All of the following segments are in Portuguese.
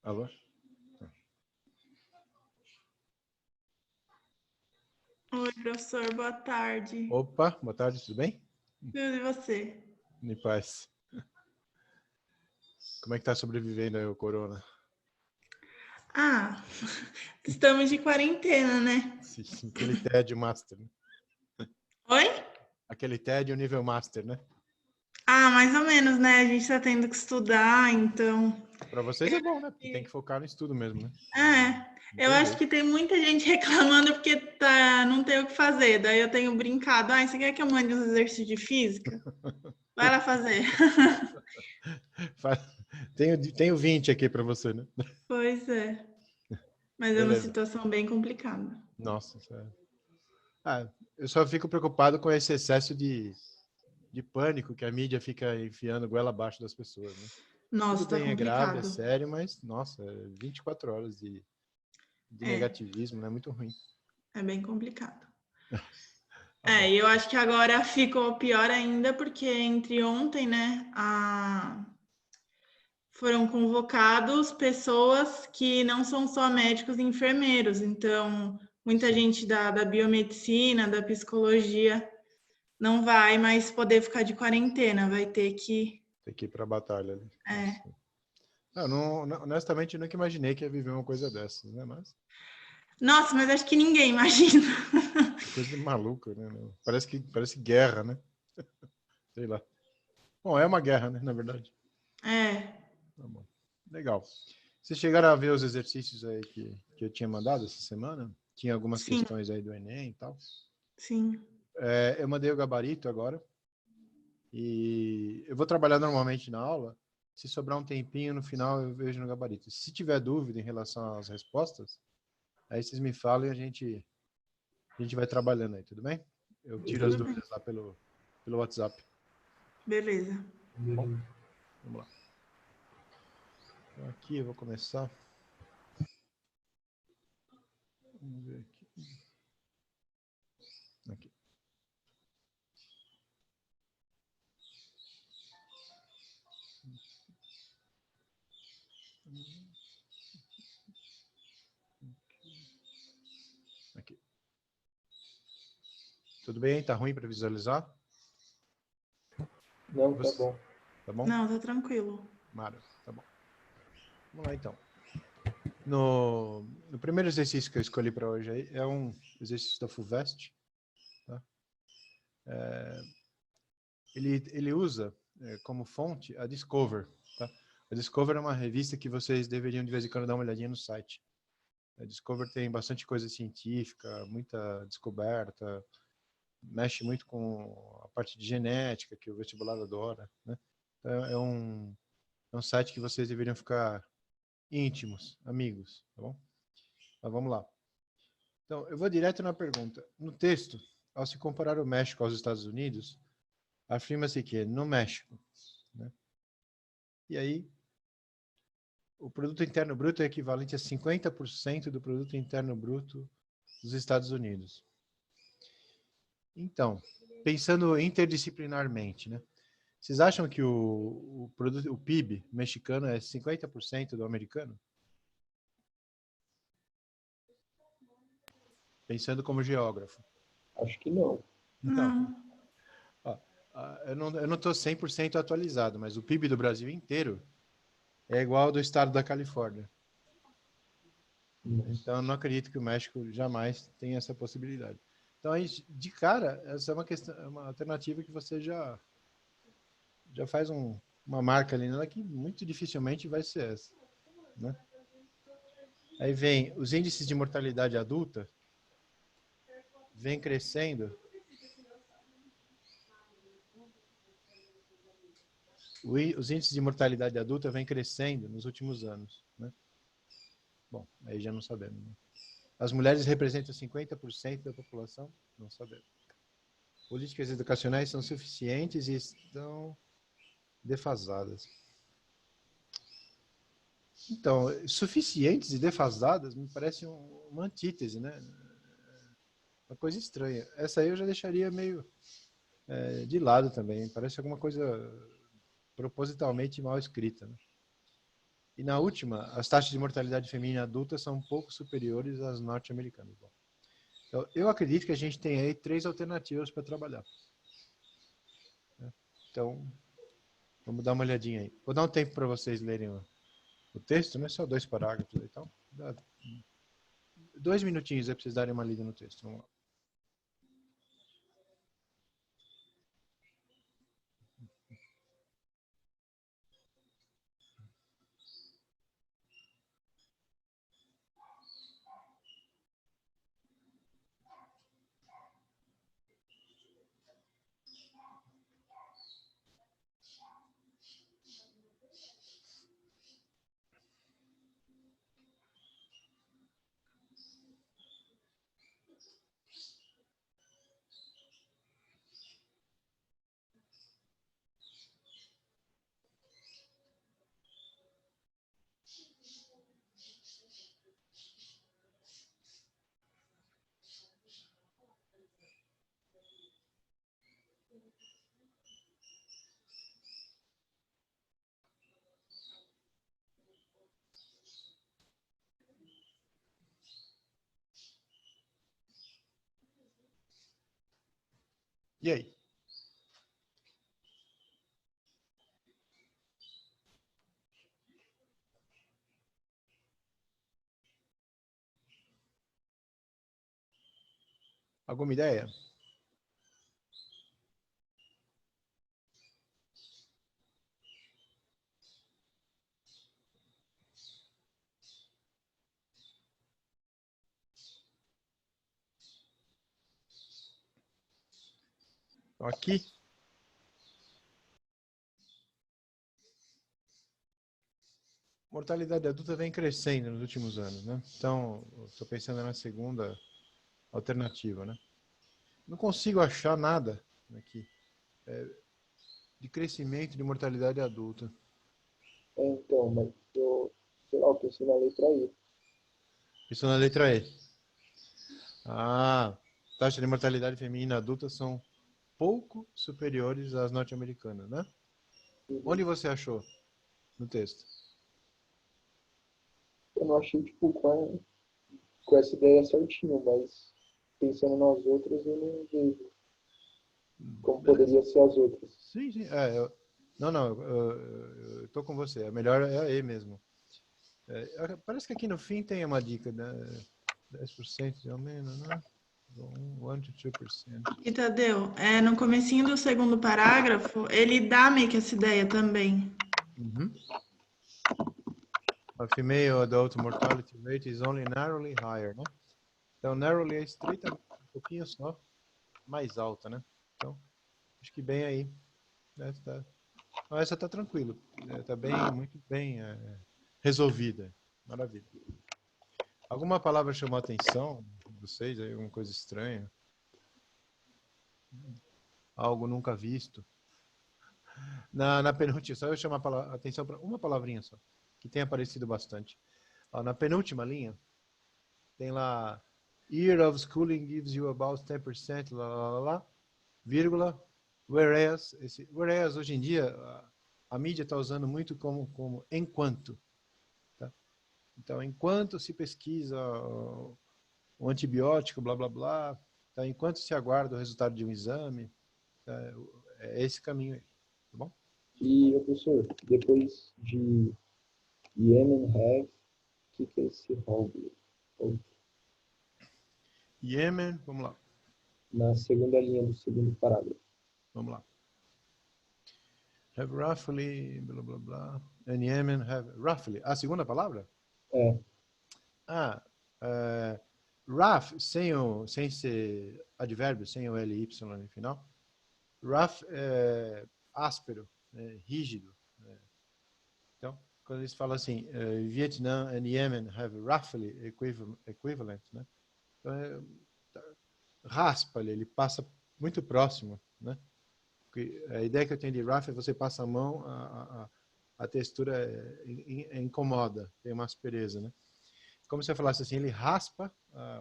Alô? Oi, professor, boa tarde. Opa, boa tarde, tudo bem? Tudo e você? Em paz. Como é que tá sobrevivendo aí o corona? Ah, estamos de quarentena, né? Sim, aquele tédio master, né? Oi? Aquele tédio nível master, né? Ah, mais ou menos, né? A gente tá tendo que estudar, então. Para vocês é bom, né? Porque tem que focar no estudo mesmo, né? Não Eu tem acho jeito. que tem muita gente reclamando porque não tem o que fazer. Daí eu tenho brincado. Ah, você quer que eu mande uns exercícios de física? Vai lá fazer. Tenho 20 aqui para você, né? Pois é. Mas é uma Beleza. situação bem complicada. Nossa, sério. Eu só fico preocupado com esse excesso de pânico que a mídia fica enfiando goela abaixo das pessoas, né? Tudo Nossa, tá bem, é grave, é complicado. sério, mas, nossa, 24 horas de É, negativismo, né? Muito ruim. é bem complicado. Tá bom. E eu acho que agora ficou pior ainda, porque entre ontem, né, foram convocados pessoas que não são só médicos e enfermeiros. Então, muita Sim, gente da biomedicina, da psicologia, não vai mais poder ficar de quarentena, vai ter que. tem que ir pra batalha ali. É. Nossa. Honestamente, eu nunca imaginei que ia viver uma coisa dessas, né? Mas Nossa, mas acho que ninguém imagina. que coisa maluca, né? Parece guerra, né? Sei lá. Bom, é uma guerra, né? Na verdade. É, Tá bom. Legal. Vocês chegaram a ver os exercícios aí que eu tinha mandado essa semana? Tinha algumas sim, questões aí do Enem e tal. sim. Eu mandei o gabarito agora. E eu vou trabalhar normalmente na aula. Se sobrar um tempinho, no final eu vejo no gabarito. Se tiver dúvida em relação às respostas, aí vocês me falam e a gente vai trabalhando aí, tudo bem? Eu tiro as Tudo bem. dúvidas lá pelo WhatsApp. Beleza. Bom, vamos lá. Então aqui eu vou começar. Vamos ver aqui. Aqui. Aqui. Tudo bem? Tá ruim para visualizar? Não, tá bom. Tá bom? Não, tá tranquilo. Mara, tá bom. Vamos lá então. No primeiro exercício que eu escolhi para hoje aí, é um exercício da FUVEST. Tá? Ele usa como fonte a Discover. Tá? A Discover é uma revista que vocês deveriam de vez em quando dar uma olhadinha no site. A Discover tem bastante coisa científica, muita descoberta, mexe muito com a parte de genética, que o vestibular adora. Né? Então, é um site que vocês deveriam ficar íntimos, amigos. Tá bom? Mas vamos lá. Então, eu vou direto na pergunta. No texto, ao se comparar o México aos Estados Unidos, afirma-se que no México, né? E aí, o produto interno bruto é equivalente a 50% do produto interno bruto dos Estados Unidos. Então, pensando interdisciplinarmente, né? Vocês acham que o PIB mexicano é 50% do americano? Pensando como geógrafo. Acho que não. Não. Não. Ó, eu não estou 100% atualizado, mas o PIB do Brasil inteiro é igual ao do estado da Califórnia. Então, eu não acredito que o México jamais tenha essa possibilidade. Então, aí, de cara, essa é uma questão, é uma alternativa que você já faz uma marca ali nela que muito dificilmente vai ser essa. Né? Aí vem os índices de mortalidade adulta, vem crescendo. Os índices de mortalidade adulta vêm crescendo nos últimos anos. Né? Bom, aí já não sabemos. Né? As mulheres representam 50% da população? Não sabemos. Políticas educacionais são suficientes e estão defasadas. Então, suficientes e defasadas me parece uma antítese, né? Uma coisa estranha. Essa aí eu já deixaria meio de lado também. Parece alguma coisa propositalmente mal escrita. Né? E na última, as taxas de mortalidade feminina adulta são um pouco superiores às norte-americanas. Bom, então, eu acredito que a gente tem aí 3 alternativas para trabalhar. Então, vamos dar uma olhadinha aí. Vou dar um tempo para vocês lerem o texto, né? Só 2 parágrafos. Então, 2 minutinhos aí para vocês darem uma lida no texto. Vamos lá. E aí? Alguma ideia? Então, aqui, a mortalidade adulta vem crescendo nos últimos anos, né? Então, estou pensando na segunda alternativa, né? Não consigo achar nada aqui de crescimento de mortalidade adulta. Então, mas eu, sei lá, eu pensei na letra I. Isso na letra E. Taxa de mortalidade feminina adulta são pouco superiores às norte-americanas, né? Onde você achou no texto? Eu não achei, tipo, com essa ideia certinho, mas pensando nas outras, eu não vejo como Beleza. poderia ser as outras. Sim, sim. Eu estou com você. A melhor é a E mesmo. Parece que aqui no fim tem uma dica, né? 10% de aumento, né? 1 to 2%. E Tadeu, no comecinho do segundo parágrafo, ele dá meio que essa ideia também. Uhum. A female adult mortality rate is only narrowly higher, né? Então, narrowly é estreita, um pouquinho só, mais alta, né? Então, acho que bem aí. Né? Essa tá tranquilo. Tá bem, muito bem resolvida. Maravilha. Alguma palavra chamou a atenção de vocês? Aí, alguma coisa estranha? Algo nunca visto? Na penúltima, só eu chamar a atenção para uma palavrinha só, que tem aparecido bastante. Na penúltima linha, tem lá, year of schooling gives you about 10%, vírgula, whereas hoje em dia, a mídia está usando muito como enquanto. Tá? Então, enquanto se pesquisa o antibiótico, blá, blá, blá, tá? Enquanto se aguarda o resultado de um exame, tá? É esse caminho aí, tá bom? E, professor, depois de Yemen have, o que é esse Hogg? Yemen, vamos lá. Na segunda linha do segundo parágrafo. Vamos lá. Have roughly, blá, blá, blá. And Yemen have roughly. A segunda palavra? É. Rough, sem ser advérbio, sem o LY no final. Rough é áspero, rígido. Então, quando eles falam assim, Vietnam and Yemen have roughly equivalent, né? Então, raspa ele passa muito próximo, né? Porque a ideia que eu tenho de rough é você passa a mão, a textura incomoda, tem uma aspereza, né? Como se eu falasse assim, ele raspa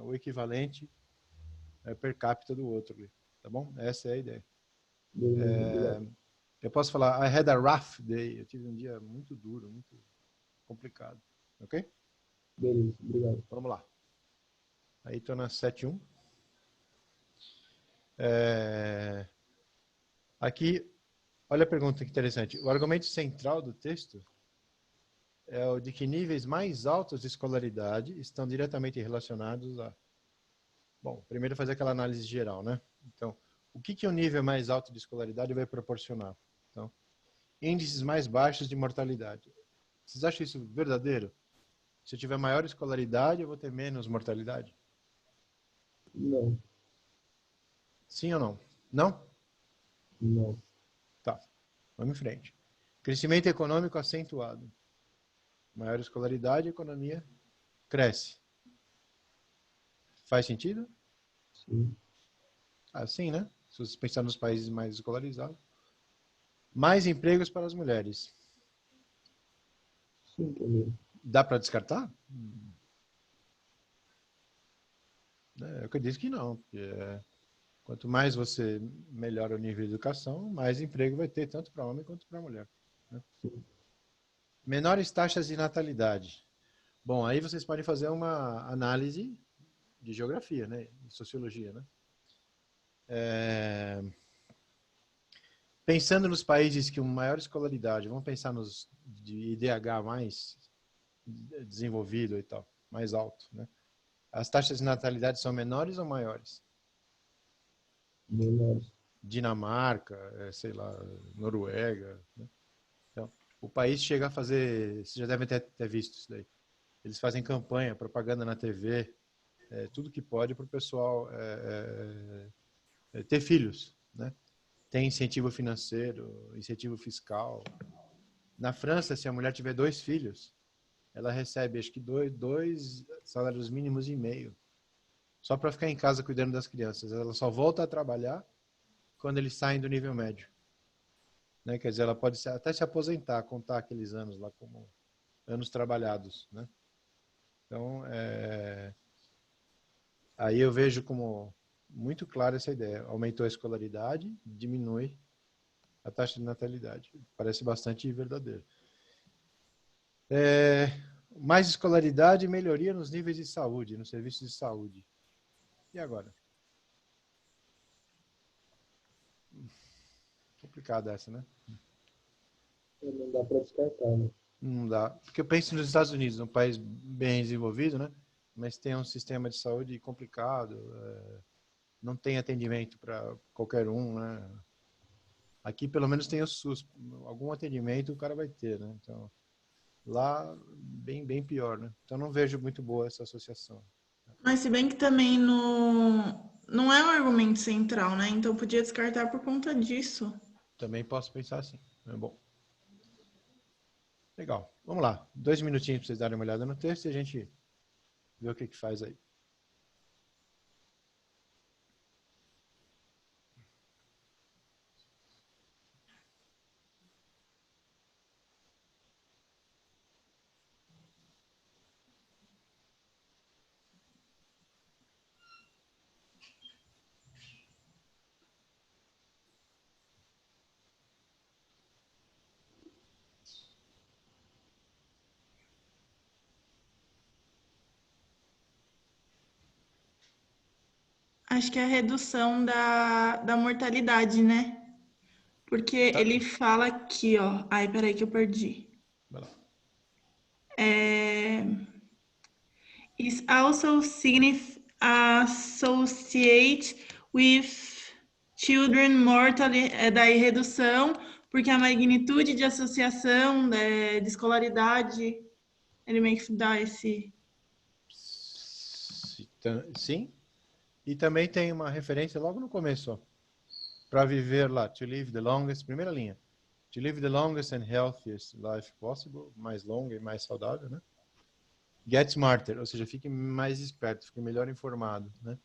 o equivalente per capita do outro, tá bom? Essa é a ideia. Eu posso falar, I had a rough day, eu tive um dia muito duro, muito complicado. Ok? Beleza, obrigado. Vamos lá. Aí estou na 7.1. Aqui, olha a pergunta que interessante. O argumento central do texto é o de que níveis mais altos de escolaridade estão diretamente relacionados a... Bom, primeiro fazer aquela análise geral, né? Então, o que o nível mais alto de escolaridade vai proporcionar? Então, índices mais baixos de mortalidade. Vocês acham isso verdadeiro? Se eu tiver maior escolaridade, eu vou ter menos mortalidade? Não, Sim ou não? Não? não. Tá. Vamos em frente. Crescimento econômico acentuado. Maior escolaridade, a economia cresce. Faz sentido? Sim, Assim, né? Se você pensar nos países mais escolarizados. Mais empregos para as mulheres. sim também. Dá para descartar? Eu que disse que não, porque quanto mais você melhora o nível de educação, mais emprego vai ter, tanto para homem quanto para mulher. Né? Sim. Menores taxas de natalidade. Bom, aí vocês podem fazer uma análise de geografia, né? De sociologia, né? Pensando nos países com maior escolaridade, vamos pensar nos de IDH mais desenvolvido e tal, mais alto, né? As taxas de natalidade são menores ou maiores? Menores. Dinamarca, sei lá, Noruega, né? Então, o país chega a fazer, vocês já devem ter visto isso daí. Eles fazem campanha, propaganda na TV, tudo que pode para o pessoal ter filhos, né? Tem incentivo financeiro, incentivo fiscal. Na França, se a mulher tiver 2 filhos, ela recebe, acho que, dois salários mínimos e meio, só para ficar em casa cuidando das crianças. Ela só volta a trabalhar quando eles saem do nível médio. Né? Quer dizer, ela pode até se aposentar, contar aqueles anos lá como anos trabalhados. Né? Então, aí eu vejo como muito clara essa ideia. Aumentou a escolaridade, diminui a taxa de natalidade. Parece bastante verdadeiro. Mais escolaridade e melhoria nos níveis de saúde, nos serviços de saúde. E agora? Complicada essa, né? Não dá para descartar, né? Não dá. Porque eu penso nos Estados Unidos, um país bem desenvolvido, né? Mas tem um sistema de saúde complicado, não tem atendimento para qualquer um, né? Aqui, pelo menos, tem o SUS. Algum atendimento o cara vai ter, né? Então, lá, bem pior, né? Então, não vejo muito boa essa associação. Mas se bem que também não é um argumento central, né? Então podia descartar por conta disso. Também posso pensar assim. É bom. Legal. Vamos lá. 2 minutinhos para vocês darem uma olhada no texto e a gente vê o que faz aí. Acho que é a redução da mortalidade, né? Porque Tá. ele fala aqui, ó. Ai, peraí que eu perdi. Vai lá. Is also associate with children mortality, daí redução, porque a magnitude de associação de escolaridade, ele meio que dá esse... Sim. E também tem uma referência logo no começo, para viver lá, to live the longest, primeira linha. To live the longest and healthiest life possible, mais longa e mais saudável, né? Get smarter, ou seja, fique mais esperto, fique melhor informado, né?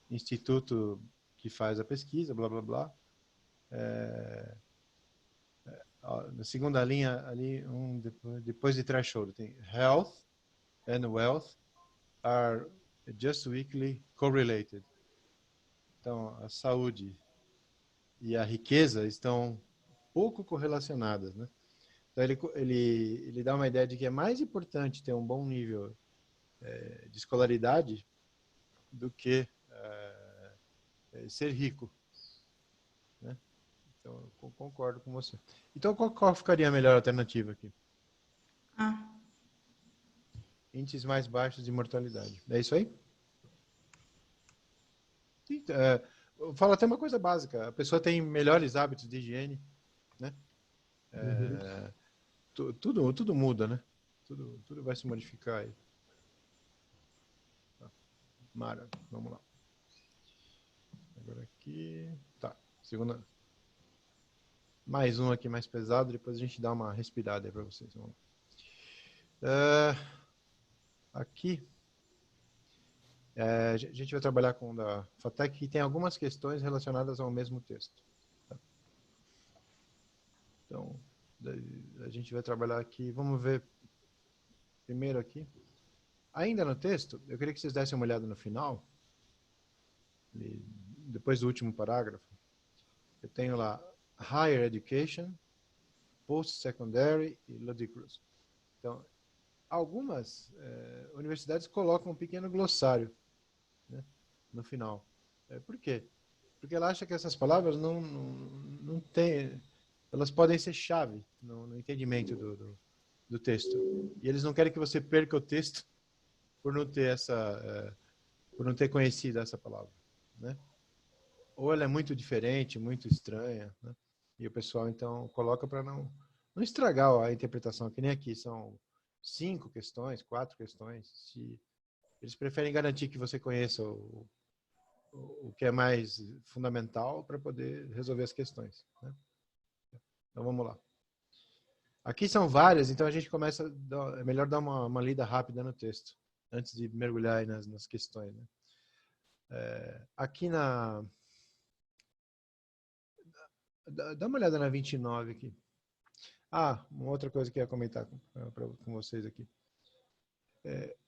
Instituto que faz a pesquisa, blá, blá, blá. Na segunda linha, ali, depois de threshold, tem health and wealth are just weakly correlated. Então, a saúde e a riqueza estão pouco correlacionadas, né? Então, ele dá uma ideia de que é mais importante ter um bom nível de escolaridade do que ser rico, né? Então, eu concordo com você. Então, qual ficaria a melhor alternativa aqui? Índices mais baixos de mortalidade. É isso aí? Sim, eu falo até uma coisa básica. A pessoa tem melhores hábitos de higiene, né? Tudo muda, né? Tudo vai se modificar aí. Mara, vamos lá. Agora aqui. Tá, segunda. Mais um aqui mais pesado, depois a gente dá uma respirada aí para vocês. Vamos lá. Aqui. A gente vai trabalhar com o da FATEC e tem algumas questões relacionadas ao mesmo texto. Tá? Então, a gente vai trabalhar aqui. Vamos ver primeiro aqui. Ainda no texto, eu queria que vocês dessem uma olhada no final. Depois do último parágrafo. Eu tenho lá Higher Education, Post-Secondary e Ludicrous. Então, algumas universidades colocam um pequeno glossário, né, no final. Por quê? Porque ela acha que essas palavras não tem, elas podem ser chave no entendimento do texto. E eles não querem que você perca o texto por não ter por não ter conhecido essa palavra, né? Ou ela é muito diferente, muito estranha, né? E o pessoal então coloca para não estragar a interpretação, que nem aqui são 5 questões, 4 questões. Eles preferem garantir que você conheça o que é mais fundamental para poder resolver as questões, né? Então vamos lá. Aqui são várias, então a gente começa, é melhor dar uma lida rápida no texto, antes de mergulhar aí nas questões, né? Aqui dá uma olhada na 29 aqui. Uma outra coisa que eu ia comentar com vocês aqui.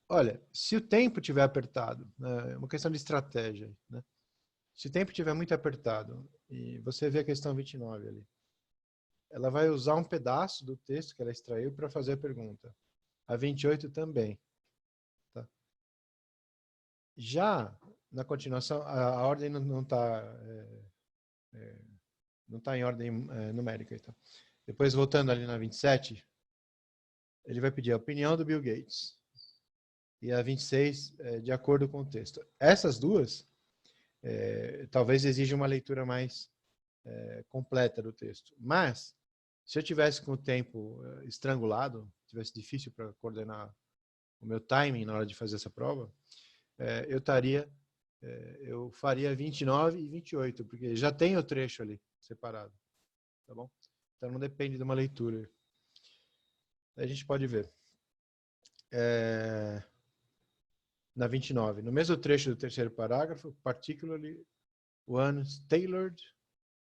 Olha, se o tempo estiver apertado, é uma questão de estratégia, né? Se o tempo estiver muito apertado, e você vê a questão 29 ali, ela vai usar um pedaço do texto que ela extraiu para fazer a pergunta. A 28 também. Tá? Já na continuação, a ordem não está em ordem numérica. Então. Depois, voltando ali na 27, ele vai pedir a opinião do Bill Gates. E a 26, de acordo com o texto. Essas duas, talvez exijam uma leitura mais completa do texto. Mas, se eu tivesse com o tempo estrangulado, tivesse difícil para coordenar o meu timing na hora de fazer essa prova, eu faria 29 e 28, porque já tem o trecho ali separado. Tá bom? Então não depende de uma leitura. A gente pode ver. Na 29, no mesmo trecho do terceiro parágrafo, particularly ones tailored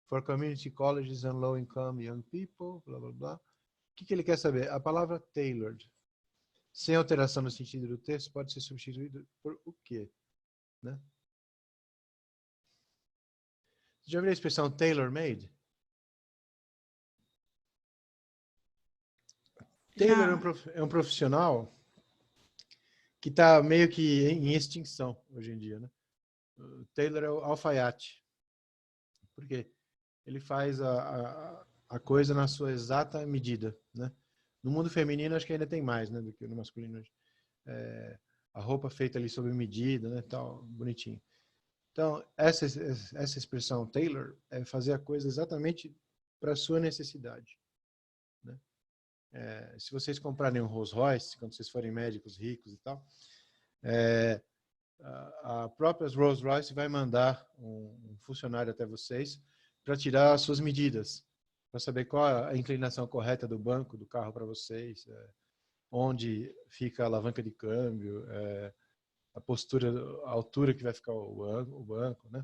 for community colleges and low-income young people, blá, blá, blá. O que ele quer saber? A palavra tailored, sem alteração no sentido do texto, pode ser substituído por o quê? Né? Você já viu a expressão tailor-made? Tailor é um profissional que está meio que em extinção hoje em dia, né? O tailor é o alfaiate. Por quê? Ele faz a coisa na sua exata medida, né? No mundo feminino, acho que ainda tem mais, né, do que no masculino. A roupa feita ali sob medida, né, tal, bonitinho. Então, essa expressão tailor é fazer a coisa exatamente para a sua necessidade, né? Se vocês comprarem um Rolls Royce, quando vocês forem médicos ricos e tal, a própria Rolls Royce vai mandar um funcionário até vocês para tirar as suas medidas, para saber qual a inclinação correta do banco, do carro para vocês, onde fica a alavanca de câmbio, a postura, a altura que vai ficar o banco, né?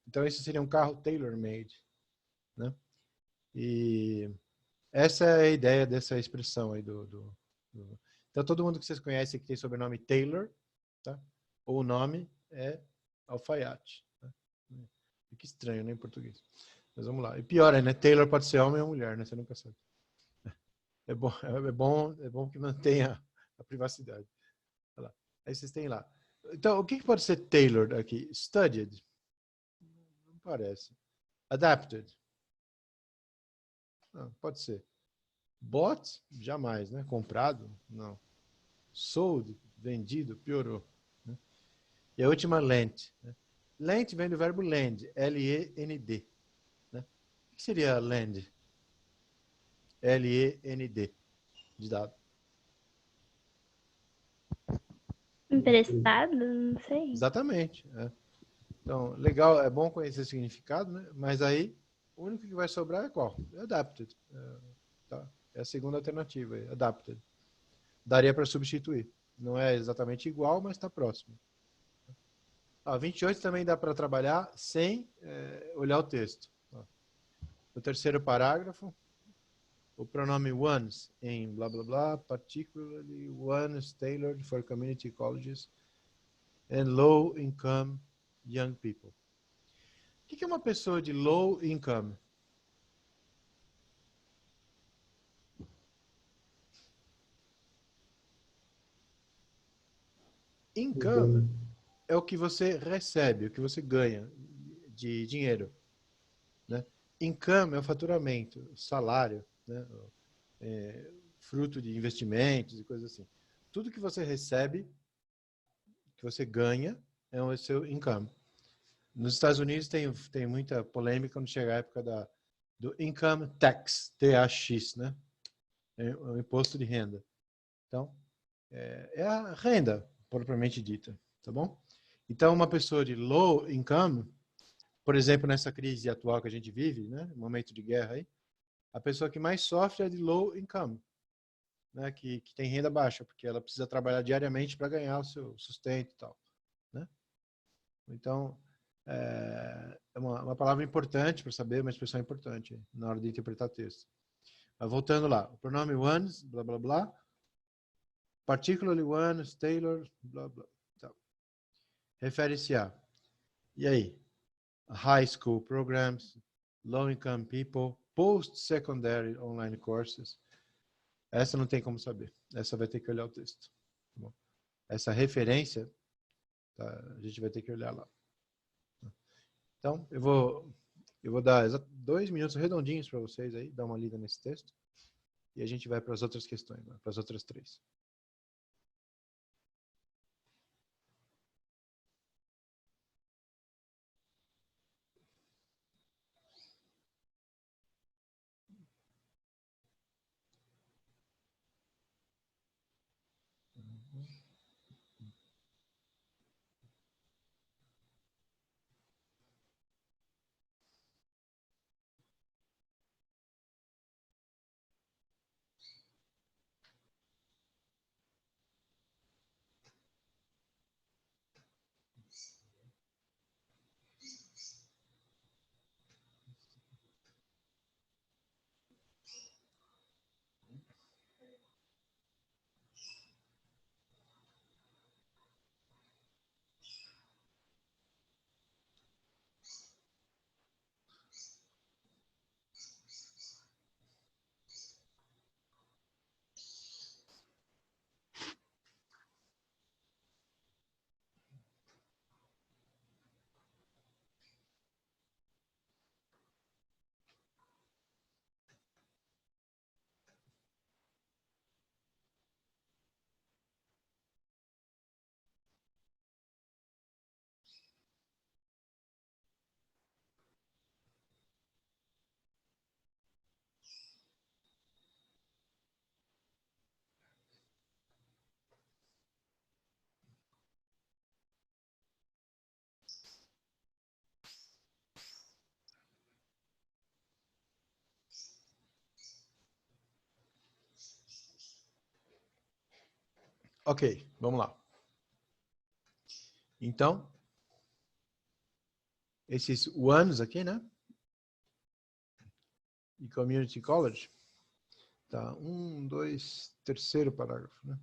Então, esse seria um carro tailor-made, né? E essa é a ideia dessa expressão aí Então, todo mundo que vocês conhecem que tem sobrenome Taylor, tá? Ou o nome é alfaiate. Tá? Fica estranho, né, em português. Mas vamos lá. E pior, né? Taylor pode ser homem ou mulher, né? Você nunca sabe. bom que mantenha a privacidade. Olha lá. Aí vocês têm lá. Então, o que pode ser tailored aqui? Studied. Não parece. Adapted. Não, pode ser. Bought? Jamais, né? Comprado? Não. Sold? Vendido? Piorou. Né? E a última, lent. Né? Lent vem do verbo lend. L-E-N-D. Né? O que seria lend? L-E-N-D. De dado. Emprestado? Não sei. Exatamente. É. Então, legal, é bom conhecer o significado, né? Mas aí, o único que vai sobrar é qual? É adapted. Tá? É a segunda alternativa, adapted. Daria para substituir. Não é exatamente igual, mas está próximo. 28 também dá para trabalhar sem olhar o texto. No terceiro parágrafo, o pronome ones em blá blá blá, particularly ones tailored for community colleges and low income young people. O que é uma pessoa de low income? Income é o que você recebe, o que você ganha de dinheiro. Né? Income é o faturamento, salário, né? Fruto de investimentos e coisas assim. Tudo que você recebe, que você ganha, é o seu income. Nos Estados Unidos tem muita polêmica quando chega a época do income tax, TAX, né? É o imposto de renda. Então, é a renda, propriamente dita, tá bom? Então, uma pessoa de low income, por exemplo, nessa crise atual que a gente vive, né? Momento de guerra aí, a pessoa que mais sofre é de low income, né? Que tem renda baixa, porque ela precisa trabalhar diariamente para ganhar o seu sustento e tal, né? Então, é uma palavra importante para saber, uma expressão importante na hora de interpretar texto. Mas voltando lá, o pronome ones, blá, blá, blá, particularly ones, tailored, blá, blá. Então, refere-se a, e aí? High school programs, low-income people, post-secondary online courses. Essa não tem como saber. Essa vai ter que olhar o texto. Tá bom? Essa referência, tá, a gente vai ter que olhar lá. Então, eu vou dar 2 minutos redondinhos para vocês aí, dar uma lida nesse texto. E a gente vai para as outras questões, né? Para as outras 3. Ok, vamos lá. Então, esses ones aqui, né? E community college. Tá, 1, 2, terceiro parágrafo, né?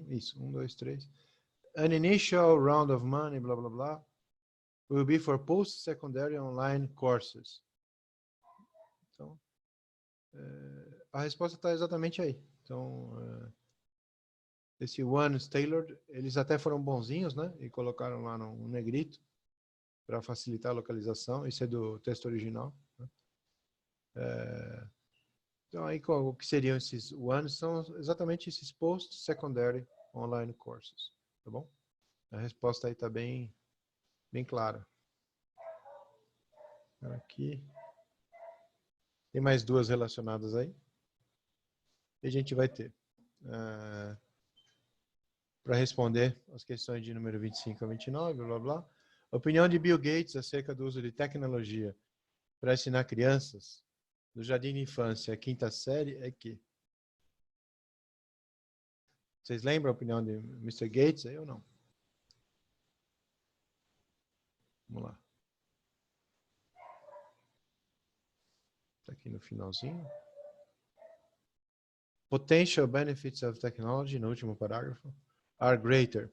Isso, 1, 2, 3. An initial round of money, blá, blá, blá, will be for post-secondary online courses. Então, a resposta está exatamente aí. Então, esse One's Tailored, eles até foram bonzinhos, né? E colocaram lá no negrito para facilitar a localização. Isso é do texto original. Né? Então, aí, o que seriam esses Ones? São exatamente esses Post-Secondary Online Courses. Tá bom? A resposta aí está bem, bem clara. Aqui. Tem mais duas relacionadas aí. E a gente vai ter. Para responder as questões de número 25 a 29, blá, blá, blá. A opinião de Bill Gates acerca do uso de tecnologia para ensinar crianças do jardim de infância à quinta série é que... Vocês lembram a opinião de Mr. Gates aí ou não? Vamos lá. Está aqui no finalzinho. Potential benefits of technology, no último parágrafo, are greater.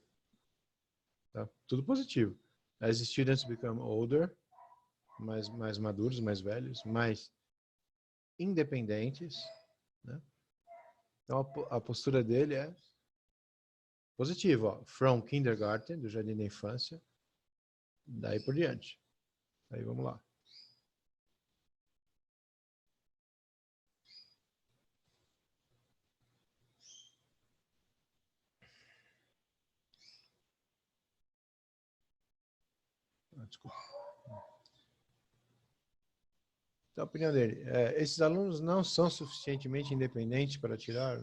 Tá? Tudo positivo. As students become older, mais maduros, mais velhos, mais independentes. Né? Então, a postura dele é positiva. Ó. From kindergarten, do jardim da infância, daí por diante. Aí vamos lá. Desculpa. Então, a opinião dele. Esses alunos não são suficientemente independentes para tirar...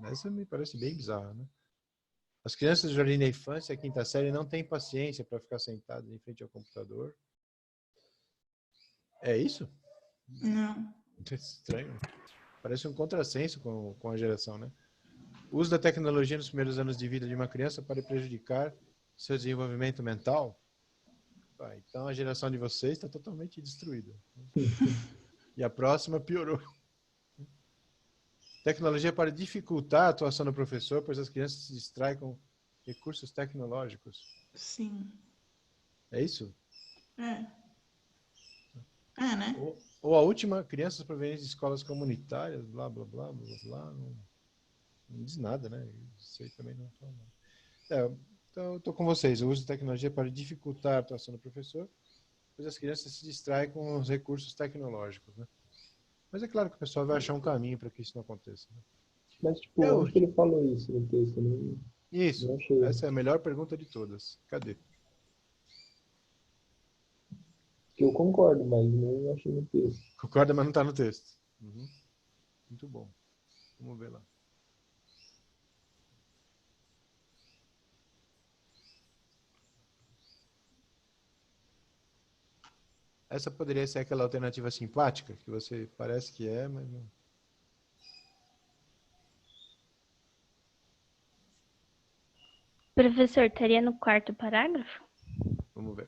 Essa me parece bem bizarra, né? As crianças do jardim da infância, a quinta série, não têm paciência para ficar sentadas em frente ao computador. É isso? Não. É estranho. Parece um contrassenso com a geração, né? O uso da tecnologia nos primeiros anos de vida de uma criança pode prejudicar seu desenvolvimento mental. Então a geração de vocês está totalmente destruída. E a próxima piorou. Tecnologia para dificultar a atuação do professor, pois as crianças se distraem com recursos tecnológicos. Sim. É isso? É. É, né? Ou a última, crianças provenientes de escolas comunitárias, blá, blá, blá, blá, blá. Não diz nada, né? Isso aí também não fala nada. Então, eu estou com vocês. O uso de tecnologia para dificultar a atuação do professor, pois as crianças se distraem com os recursos tecnológicos, né? Mas é claro que o pessoal vai achar um caminho para que isso não aconteça. Né? Mas, tipo, onde que ele falou isso no texto? Isso. Não achei. Essa é a melhor pergunta de todas. Cadê? Que eu concordo, mas não achei no texto. Concorda, mas não está no texto. Uhum. Muito bom. Vamos ver lá. Essa poderia ser aquela alternativa simpática, que você parece que é, mas não. Professor, estaria no quarto parágrafo? Vamos ver.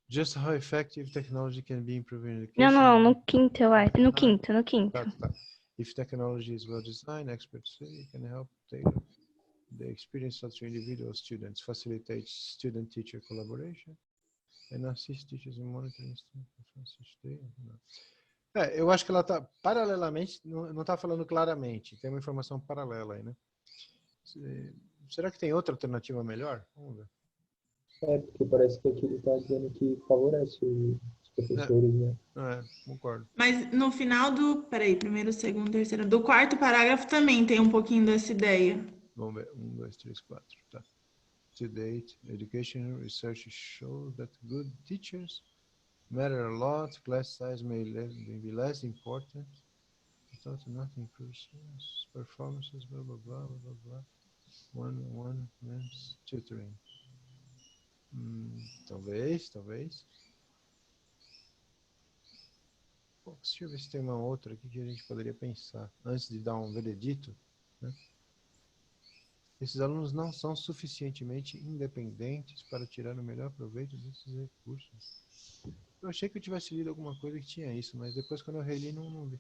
Just how effective technology can be improving education. Não, no quinto, eu acho. No quinto. Tá. If technology is well designed, experts say it can help tailor the experience of individual students, facilitate student-teacher collaboration, and assist teachers in monitoring students. Eu acho que ela está paralelamente, não está falando claramente, tem uma informação paralela aí, né? Será que tem outra alternativa melhor? Vamos ver. Porque parece que aqui ele está dizendo que favorece os professores, né? Concordo. Mas no final do... Peraí, primeiro, segundo, terceiro... Do quarto parágrafo também tem um pouquinho dessa ideia. Vamos ver. 1, 2, 3, 4. Tá. To date, education research shows that good teachers matter a lot. Class size may be less important. Without nothing improves performances, blah, blah, blah, blah, blah. One man's tutoring. Talvez. Bom, deixa eu ver se tem uma outra aqui que a gente poderia pensar. Antes de dar um veredito, né? Esses alunos não são suficientemente independentes para tirar o melhor proveito desses recursos. Eu achei que eu tivesse lido alguma coisa que tinha isso, mas depois quando eu reli não vi.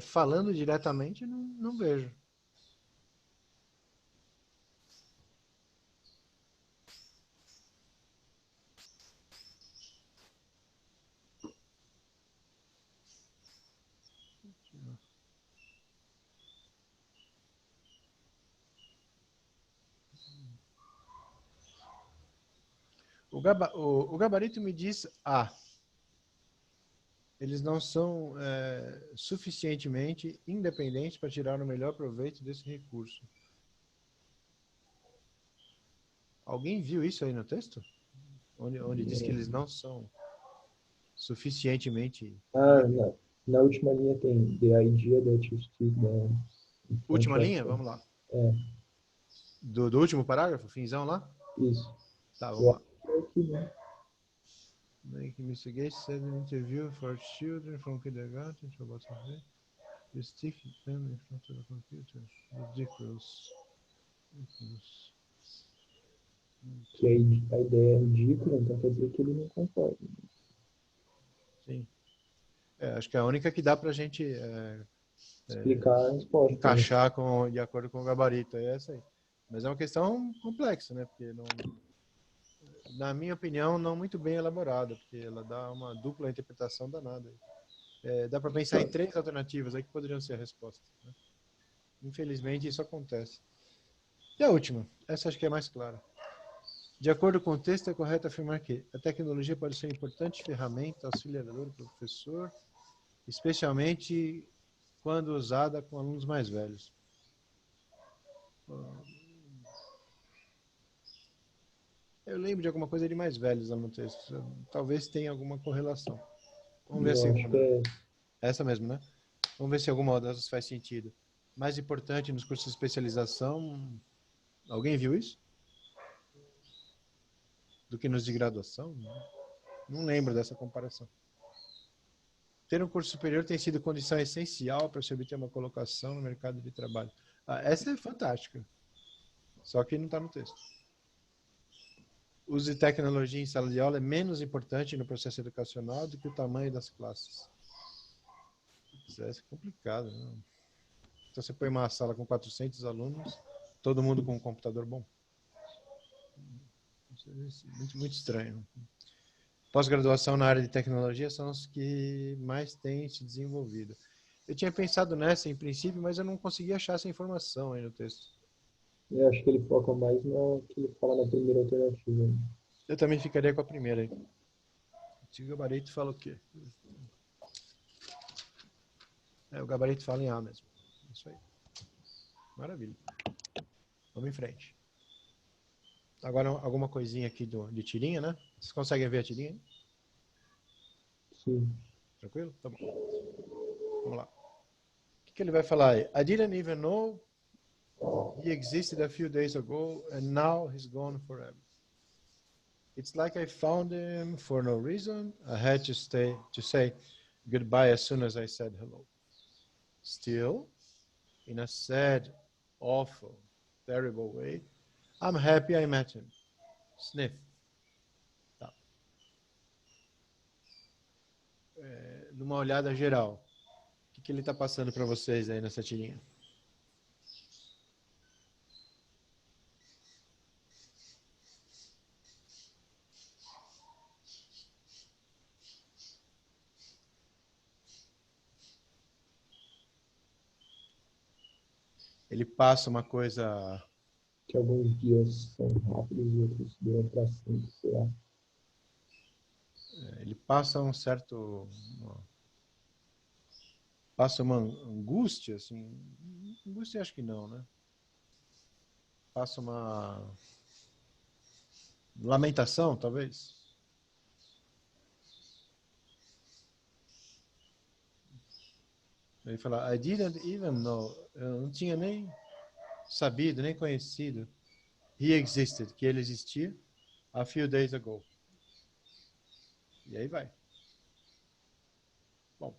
Falando diretamente, não vejo. O gabarito me diz eles não são suficientemente independentes para tirar o melhor proveito desse recurso. Alguém viu isso aí no texto? Onde diz que eles não são suficientemente... Na última linha tem the idea that you speak the... Última linha? Vamos lá. Do último parágrafo? Finzão lá? Isso. Tá, vamos lá. Aqui, né? Make investigation said an interview for children from kindergarten to about something. You stick them in front of the computer. Ridiculous. Que a ideia é ridícula, então quer dizer que ele não concorda. Sim. Acho que é a única que dá pra gente Explicar a resposta. encaixar de acordo com o gabarito. É essa aí. Mas é uma questão complexa, né? Porque, na minha opinião, não muito bem elaborada, porque ela dá uma dupla interpretação danada. Dá para pensar em 3 alternativas aí que poderiam ser a resposta. Né? Infelizmente, isso acontece. E a última, essa acho que é mais clara. De acordo com o texto, é correto afirmar que a tecnologia pode ser uma importante ferramenta auxiliadora para o professor, especialmente quando usada com alunos mais velhos. Eu lembro de alguma coisa de mais velhos lá no texto. Talvez tenha alguma correlação. Vamos ver a segunda. Essa mesmo, né? Vamos ver se alguma dessas faz sentido. Mais importante nos cursos de especialização... Alguém viu isso? Do que nos de graduação? Não lembro dessa comparação. Ter um curso superior tem sido condição essencial para se obter uma colocação no mercado de trabalho. Essa é fantástica. Só que não está no texto. O uso de tecnologia em sala de aula é menos importante no processo educacional do que o tamanho das classes. Isso é complicado, né? Então você põe uma sala com 400 alunos, todo mundo com um computador bom. Muito, muito estranho. Pós-graduação na área de tecnologia são os que mais têm se desenvolvido. Eu tinha pensado nessa em princípio, mas eu não consegui achar essa informação aí no texto. Eu acho que ele foca mais no que ele fala na primeira alternativa. Eu também ficaria com a primeira aí. O gabarito fala o quê? O gabarito fala em A mesmo. Isso aí. Maravilha. Vamos em frente. Agora alguma coisinha aqui de tirinha, né? Vocês conseguem ver a tirinha? Sim. Tranquilo? Tá bom. Vamos lá. O que ele vai falar aí? I didn't even know he existed a few days ago and now he's gone forever. It's like I found him for no reason. I had to say goodbye as soon as I said hello. Still, in a sad, awful, terrible way, I'm happy I met him. Sniff. Tá. Numa olhada geral, o que ele está passando para vocês aí nessa tirinha? Ele passa uma coisa... Que alguns dias são rápidos e outros duram para sempre, sei lá. Ele passa um certo... Passa uma angústia, assim... Angústia acho que não, né? Passa uma... lamentação, talvez? Ele fala, I didn't even know. Eu não tinha nem sabido, nem conhecido. he existed, que ele existia, a few days ago. E aí vai. Bom,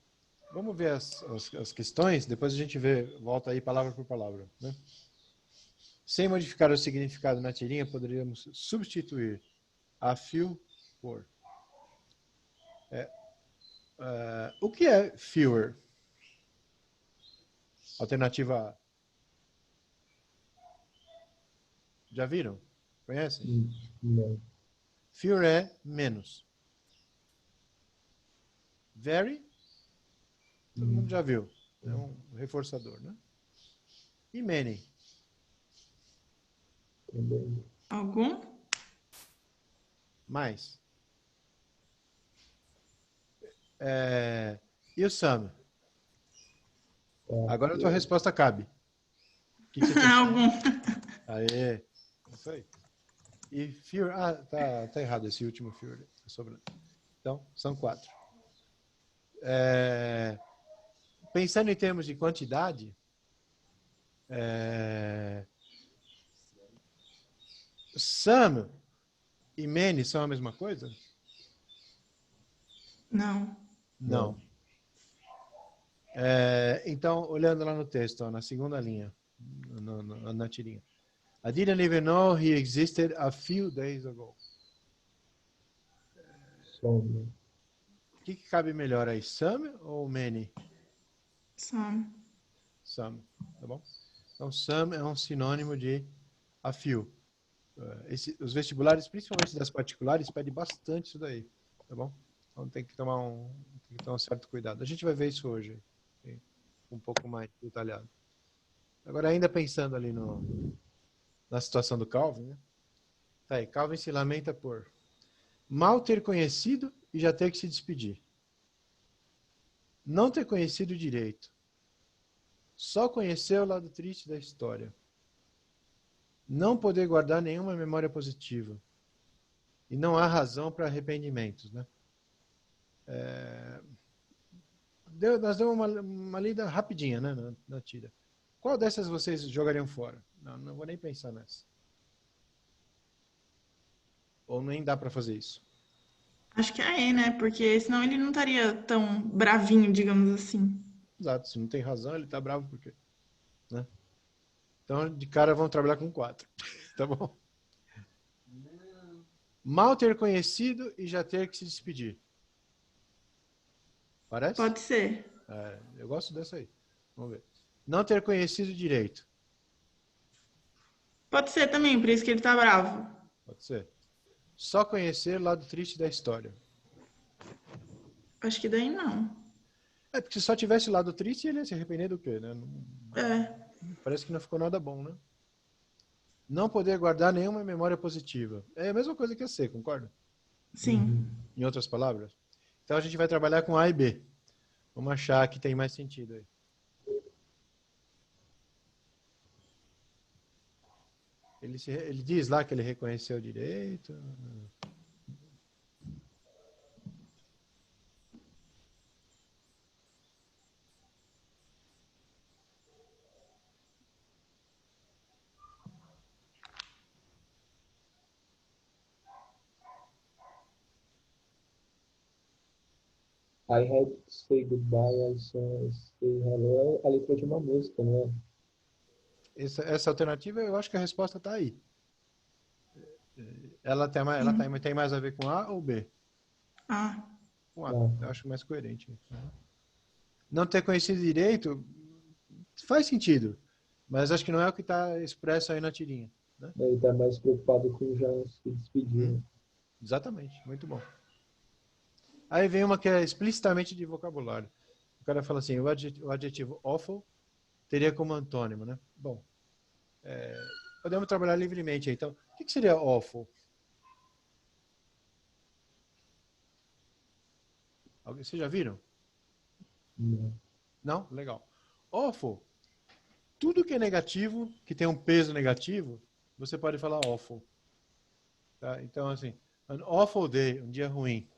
vamos ver as questões, depois a gente volta aí palavra por palavra, né? Sem modificar o significado na tirinha, poderíamos substituir a few por. O que é fewer? Alternativa A. Já viram? Conhecem? Não. Fewer é menos. Very, todo mundo já viu. É um reforçador, né? E many. Também. Algum? Mais. E o some? Agora a tua resposta cabe. O que você tem? Algum. Aê. Isso aí. E fewer... tá errado esse último fewer. Tá sobrando. Então, são 4. Pensando em termos de quantidade, some e many são a mesma coisa? Não. Não. Então, olhando lá no texto, ó, na segunda linha, na tirinha. I didn't even know he existed a few days ago. Some. O que cabe melhor aí, some ou many? Some. Some, tá bom? Então, some é um sinônimo de a few. Os vestibulares, principalmente das particulares, pedem bastante isso daí, tá bom? Então tem que tomar um certo cuidado. A gente vai ver isso hoje, um pouco mais detalhado. Agora, ainda pensando ali na situação do Calvin, né? Tá aí, Calvin se lamenta por mal ter conhecido e já ter que se despedir. Não ter conhecido direito. Só conhecer o lado triste da história. Não poder guardar nenhuma memória positiva. E não há razão para arrependimentos, né? Nós demos uma lida rapidinha, né, na tira. Qual dessas vocês jogariam fora? Não vou nem pensar nessa. Ou nem dá para fazer isso? Acho que é, né? Porque senão ele não estaria tão bravinho, digamos assim. Exato, se não tem razão, ele tá bravo por quê? Né? Então, de cara, vamos trabalhar com 4. Tá bom? Mal ter conhecido e já ter que se despedir. Parece? Pode ser. Eu gosto dessa aí. Vamos ver. Não ter conhecido direito. Pode ser também, por isso que ele tá bravo. Pode ser. Só conhecer o lado triste da história. Acho que daí não. Porque se só tivesse o lado triste, ele ia se arrepender do quê, né? Parece que não ficou nada bom, né? Não poder guardar nenhuma memória positiva. É a mesma coisa que a C, concorda? Sim. Em outras palavras. Então a gente vai trabalhar com A e B. Vamos achar que tem mais sentido aí. Ele diz lá que ele reconheceu direito. I had to say goodbye as soon as say hello. É a letra de uma música, né? Essa alternativa, eu acho que a resposta está aí. Ela tem mais a ver com A ou B? Com A. Eu acho mais coerente. Não ter conhecido direito faz sentido, mas acho que não é o que está expresso aí na tirinha. Né? Ele está mais preocupado com já se despedir. Exatamente, muito bom. Aí vem uma que é explicitamente de vocabulário. O cara fala assim, o adjetivo awful teria como antônimo, né? Bom, podemos trabalhar livremente aí. Então, o que seria awful? Vocês já viram? Não. Não? Legal. Awful. Tudo que é negativo, que tem um peso negativo, você pode falar awful. Tá? Então, assim, an awful day, um dia ruim.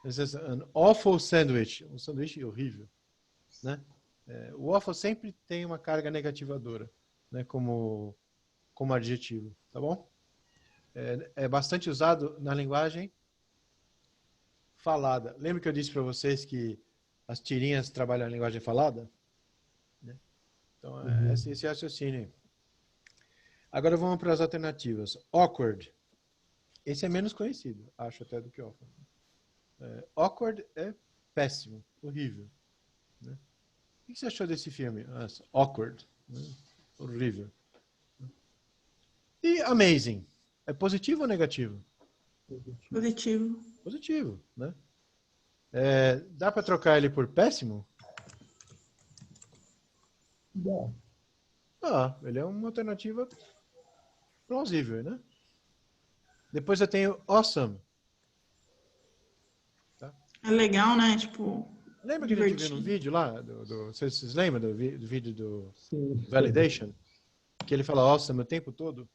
An awful sandwich, um sanduíche horrível. Né? O awful sempre tem uma carga negativadora, né? como como adjetivo, tá bom? É bastante usado na linguagem falada. Lembra que eu disse para vocês que as tirinhas trabalham a linguagem falada? Né? Então, esse raciocínio. Agora vamos para as alternativas. Awkward. Esse é menos conhecido, acho até do que awkward. Awkward é péssimo, horrível. Né? O que você achou desse filme? Awkward. Né? Horrível. E amazing. É positivo ou negativo? Positivo. Positivo, né? Dá para trocar ele por péssimo? Dá. Ele é uma alternativa plausível, né? Depois eu tenho awesome. Tá? É legal, né? Tipo, Lembra que a gente viu divertido. no vídeo lá? Vocês lembram do vídeo do Sim. Validation? Que ele fala awesome o tempo todo?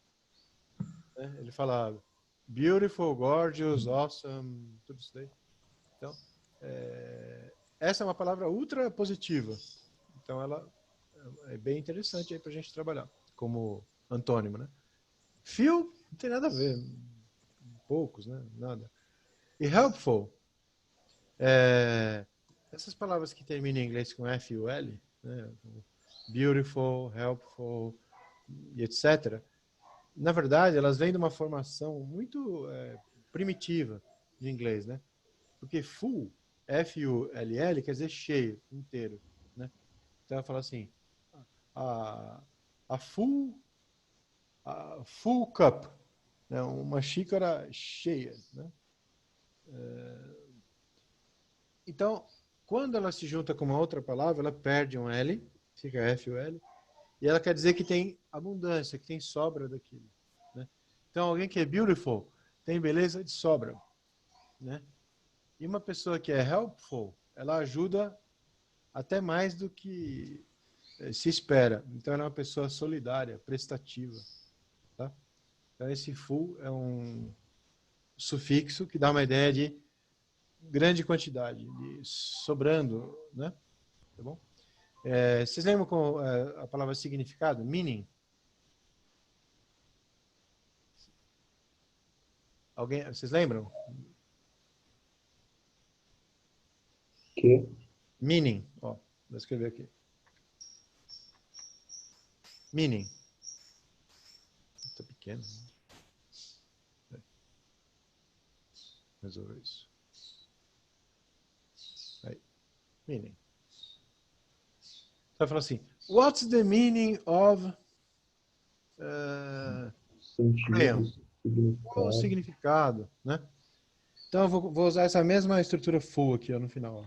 Né? Ele fala beautiful, gorgeous, awesome, tudo isso daí. Então, essa é uma palavra ultra positiva. Então, ela é bem interessante aí para a gente trabalhar como antônimo, né? Feel não tem nada a ver. Poucos, né? Nada. E helpful. Essas palavras que terminam em inglês com F-U-L, né? Beautiful, helpful, e etc. Na verdade, elas vêm de uma formação muito primitiva de inglês, né? Porque full, F-U-L-L, quer dizer cheio, inteiro, né? Então, ela fala assim, a full cup, né? Uma xícara cheia, né? Então, quando ela se junta com uma outra palavra, ela perde um L, fica F-U-L, e ela quer dizer que tem abundância, que tem sobra daquilo, né? Então, alguém que é beautiful tem beleza de sobra, né? E uma pessoa que é helpful, ela ajuda até mais do que se espera. Então, ela é uma pessoa solidária, prestativa, tá? Então, esse full é um sufixo que dá uma ideia de grande quantidade, de sobrando, né? Tá bom? Vocês lembram com a palavra significado? Meaning? Vocês lembram? Que? Meaning. Ó, vou escrever aqui. Meaning. Está pequeno. Resolver isso. Aí. Meaning. Então, fala assim, what's the meaning of crayon? Qual o significado, né? Então, eu vou usar essa mesma estrutura full aqui ó, no final. Ó.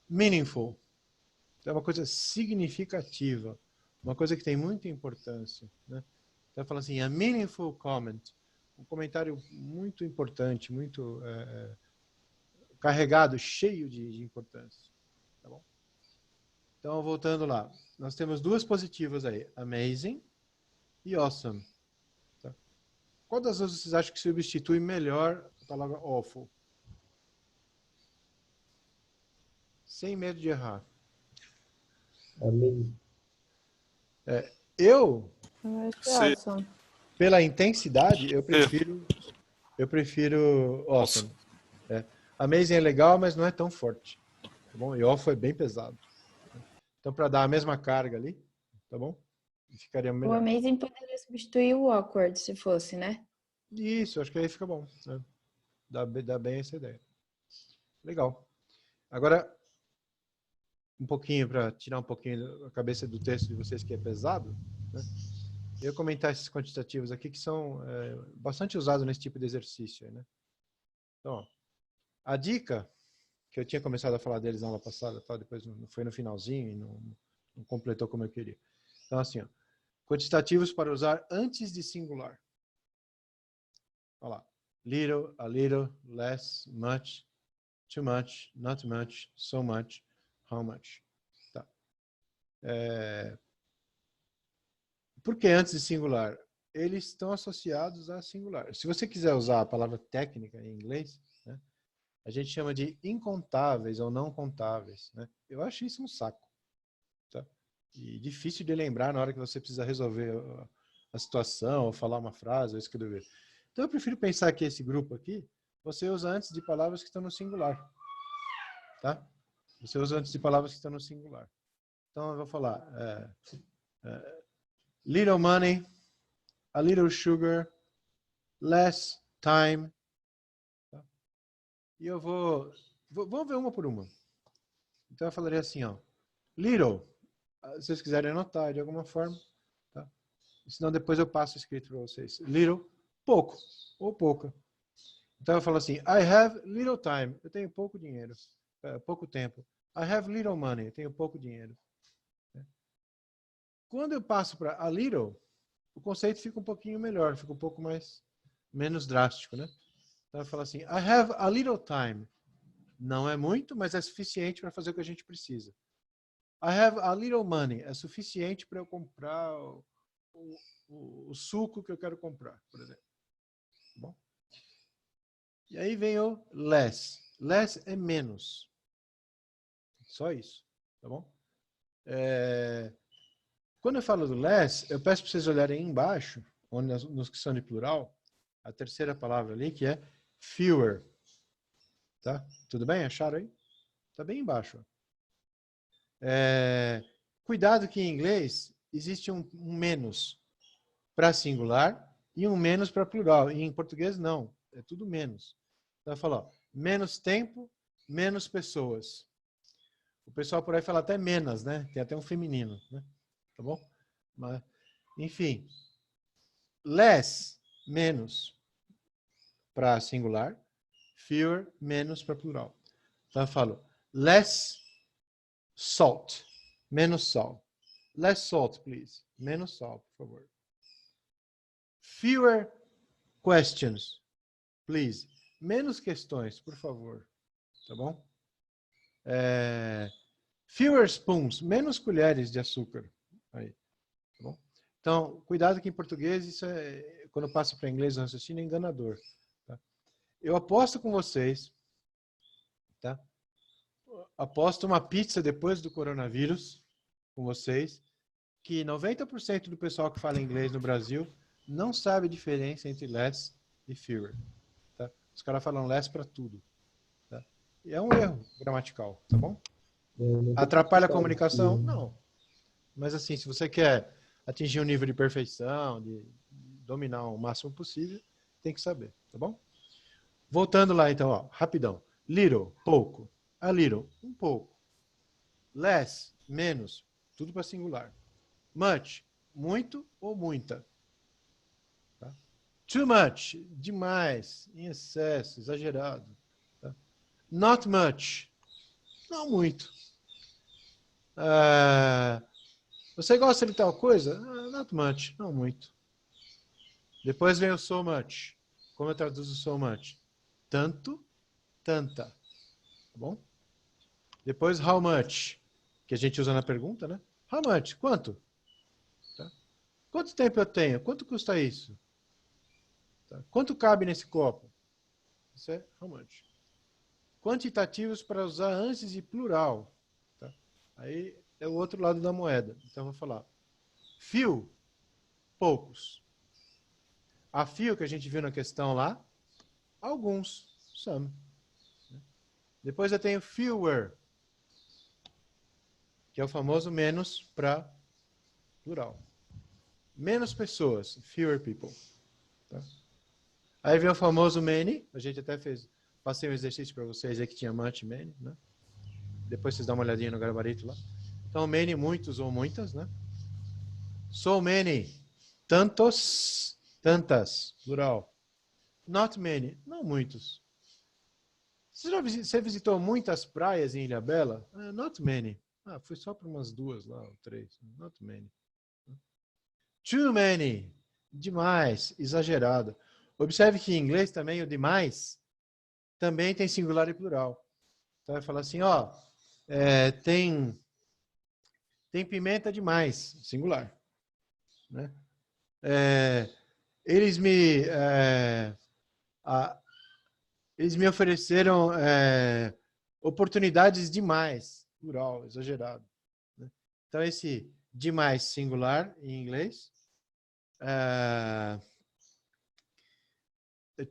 Meaningful. É uma coisa significativa. Uma coisa que tem muita importância. Né? Então, fala assim, a meaningful comment. Um comentário muito importante, muito carregado, cheio de importância. Tá bom? Então, voltando lá. Nós temos duas positivas aí. Amazing e awesome. Tá? Qual das duas vocês acham que substitui melhor a palavra awful? Sem medo de errar. Amém. Eu, Sim. Awesome. pela intensidade, eu prefiro awesome. Amazing é legal, mas não é tão forte. Tá bom? E awful é bem pesado. Então, para dar a mesma carga ali, tá bom? Ficaria O melhor. amazing poderia substituir o awkward, se fosse, né? Isso, acho que aí fica bom. Né? Dá bem essa ideia. Legal. Agora, um pouquinho, para tirar um pouquinho da cabeça do texto de vocês que é pesado, né? Eu ia comentar esses quantitativos aqui que são bastante usados nesse tipo de exercício. Né? Então, ó, a dica, que eu tinha começado a falar deles na aula passada, tá? Depois foi no finalzinho e não completou como eu queria. Então, assim, ó, quantitativos para usar antes de singular. Olha lá. Little, a little, less, much, too much, not much, so much, how much. Tá. Por que antes de singular? Eles estão associados a singular. Se você quiser usar a palavra técnica em inglês, né, a gente chama de incontáveis ou não contáveis. Né? Eu acho isso um saco. Tá? E difícil de lembrar na hora que você precisa resolver a situação, ou falar uma frase, ou escrever. Então, eu prefiro pensar que esse grupo aqui, você usa antes de palavras que estão no singular. Tá? Você usa antes de palavras que estão no singular. Então, eu vou falar little money, a little sugar, less time. Tá? E eu vamos ver uma por uma. Então, eu falaria assim, ó. Little, se vocês quiserem anotar de alguma forma. Tá? Senão, depois eu passo escrito para vocês. Little, pouco ou pouca. Então, eu falo assim, I have little time. Eu tenho pouco dinheiro. Pouco tempo. I have little money. Eu tenho pouco dinheiro. Quando eu passo para a little, o conceito fica um pouquinho melhor, fica um pouco menos drástico, né? Então eu falo assim, I have a little time. Não é muito, mas é suficiente para fazer o que a gente precisa. I have a little money. É suficiente para eu comprar o suco que eu quero comprar, por exemplo. Tá bom? E aí vem o less. Less é menos. Só isso, tá bom? Quando eu falo do less, eu peço para vocês olharem aí embaixo, nos que são de plural, a terceira palavra ali, que é fewer. Tá? Tudo bem? Acharam aí? Está bem embaixo. Cuidado que em inglês existe um menos para singular e um menos para plural. E em português não, é tudo menos. Então eu falo, ó, menos tempo, menos pessoas. O pessoal por aí fala até menos, né? Tem até um feminino, né? Tá bom? Mas, enfim, less, menos para singular, fewer, menos para plural. Então eu falo less salt, menos sal. Less salt, please. Menos sal, por favor. Fewer questions, please. Menos questões, por favor. Tá bom? Fewer spoons, menos colheres de açúcar. Aí, tá bom? Então, cuidado que em português, isso quando passa para inglês, o raciocínio é enganador. Tá? Eu aposto com vocês, tá? Aposto uma pizza depois do coronavírus com vocês, que 90% do pessoal que fala inglês no Brasil não sabe a diferença entre less e fewer. Tá? Os caras falam less para tudo. Tá? E é um erro gramatical, tá bom? Atrapalha a comunicação? Não. Mas assim, se você quer atingir um nível de perfeição, de dominar o máximo possível, tem que saber, tá bom? Voltando lá então, ó, rapidão. Little, pouco. A little, um pouco. Less, menos. Tudo para singular. Much, muito ou muita. Tá? Too much, demais, em excesso, exagerado. Tá? Not much, não muito. Você gosta de tal coisa? Not much, não muito. Depois vem o so much. Como eu traduzo so much? Tanto, tanta. Tá bom? Depois how much, que a gente usa na pergunta, né? How much? Quanto? Tá? Quanto tempo eu tenho? Quanto custa isso? Tá? Quanto cabe nesse copo? Isso é how much. Quantitativos para usar antes de plural. Tá? Aí é o outro lado da moeda. Então, eu vou falar few, poucos. A few, que a gente viu na questão lá, alguns, some. Depois eu tenho fewer, que é o famoso menos para plural. Menos pessoas, fewer people. Tá? Aí vem o famoso many, a gente até passei um exercício para vocês aí que tinha much, many, né? Depois vocês dão uma olhadinha no gabarito lá. Então, many, muitos ou muitas, né? So many, tantos, tantas, plural. Not many, não muitos. Você visitou muitas praias em Ilhabela? Not many. Foi só para umas 2 lá, ou 3. Not many. Too many, demais, exagerado. Observe que em inglês também o demais também tem singular e plural. Então vai falar assim, ó, tem pimenta demais, singular. Né? Eles me ofereceram oportunidades demais, plural, exagerado. Né? Então esse demais singular em inglês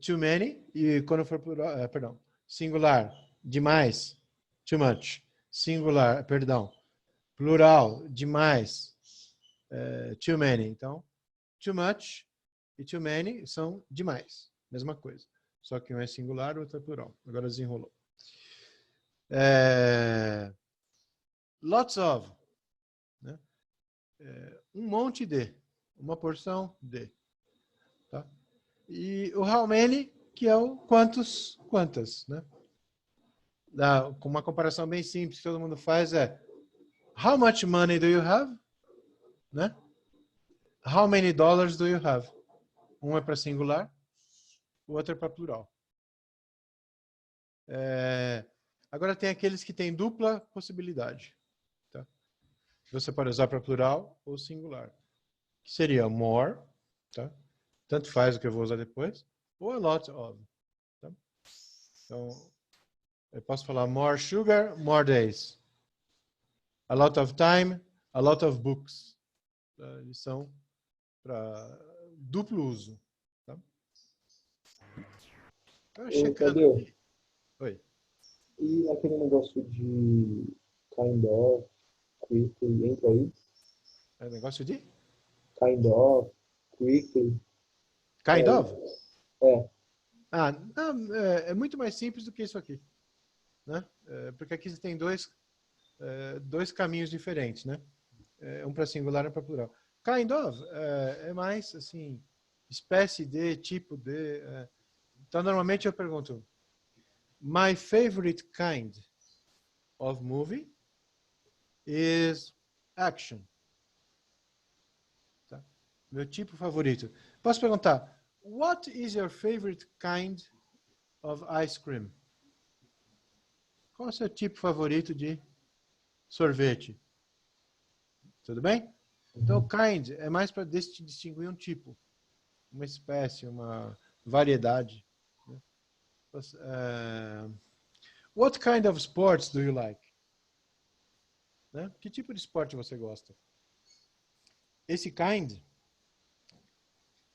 Too many. E quando for plural, perdão, singular, demais, too much. Singular, perdão, plural, demais, too many. Então, too much e too many são demais. Mesma coisa. Só que um é singular, o outro é plural. Agora desenrolou. Lots of. Né? Um monte de. Uma porção de. Tá? E o how many, que é o quantos, quantas. Né? Com uma comparação bem simples que todo mundo faz é how much money do you have? Né? How many dollars do you have? Um é para singular, o outro é para plural. Agora tem aqueles que têm dupla possibilidade. Tá? Você pode usar para plural ou singular. Que seria more, tá? Tanto faz o que eu vou usar depois, ou a lot of. Tá? Então, eu posso falar more sugar, more days. A lot of time, a lot of books. Eles são para duplo uso. Tá? Tadeu, Aqui. Oi. e aquele negócio de kind of, quickly, entra aí? É negócio de? Kind of, quickly. Kind of? Não, É muito mais simples do que isso aqui. Né? Porque aqui você tem dois caminhos diferentes. Né? Um para singular e um para plural. Kind of é mais assim, espécie de, tipo de. Então, normalmente eu pergunto: My favorite kind of movie is action. Tá? Meu tipo favorito. Posso perguntar: What is your favorite kind of ice cream? Qual é o seu tipo favorito de sorvete? Tudo bem? Então, kind é mais para distinguir um tipo, uma espécie, uma variedade. What kind of sports do you like? Né? Que tipo de esporte você gosta? Esse kind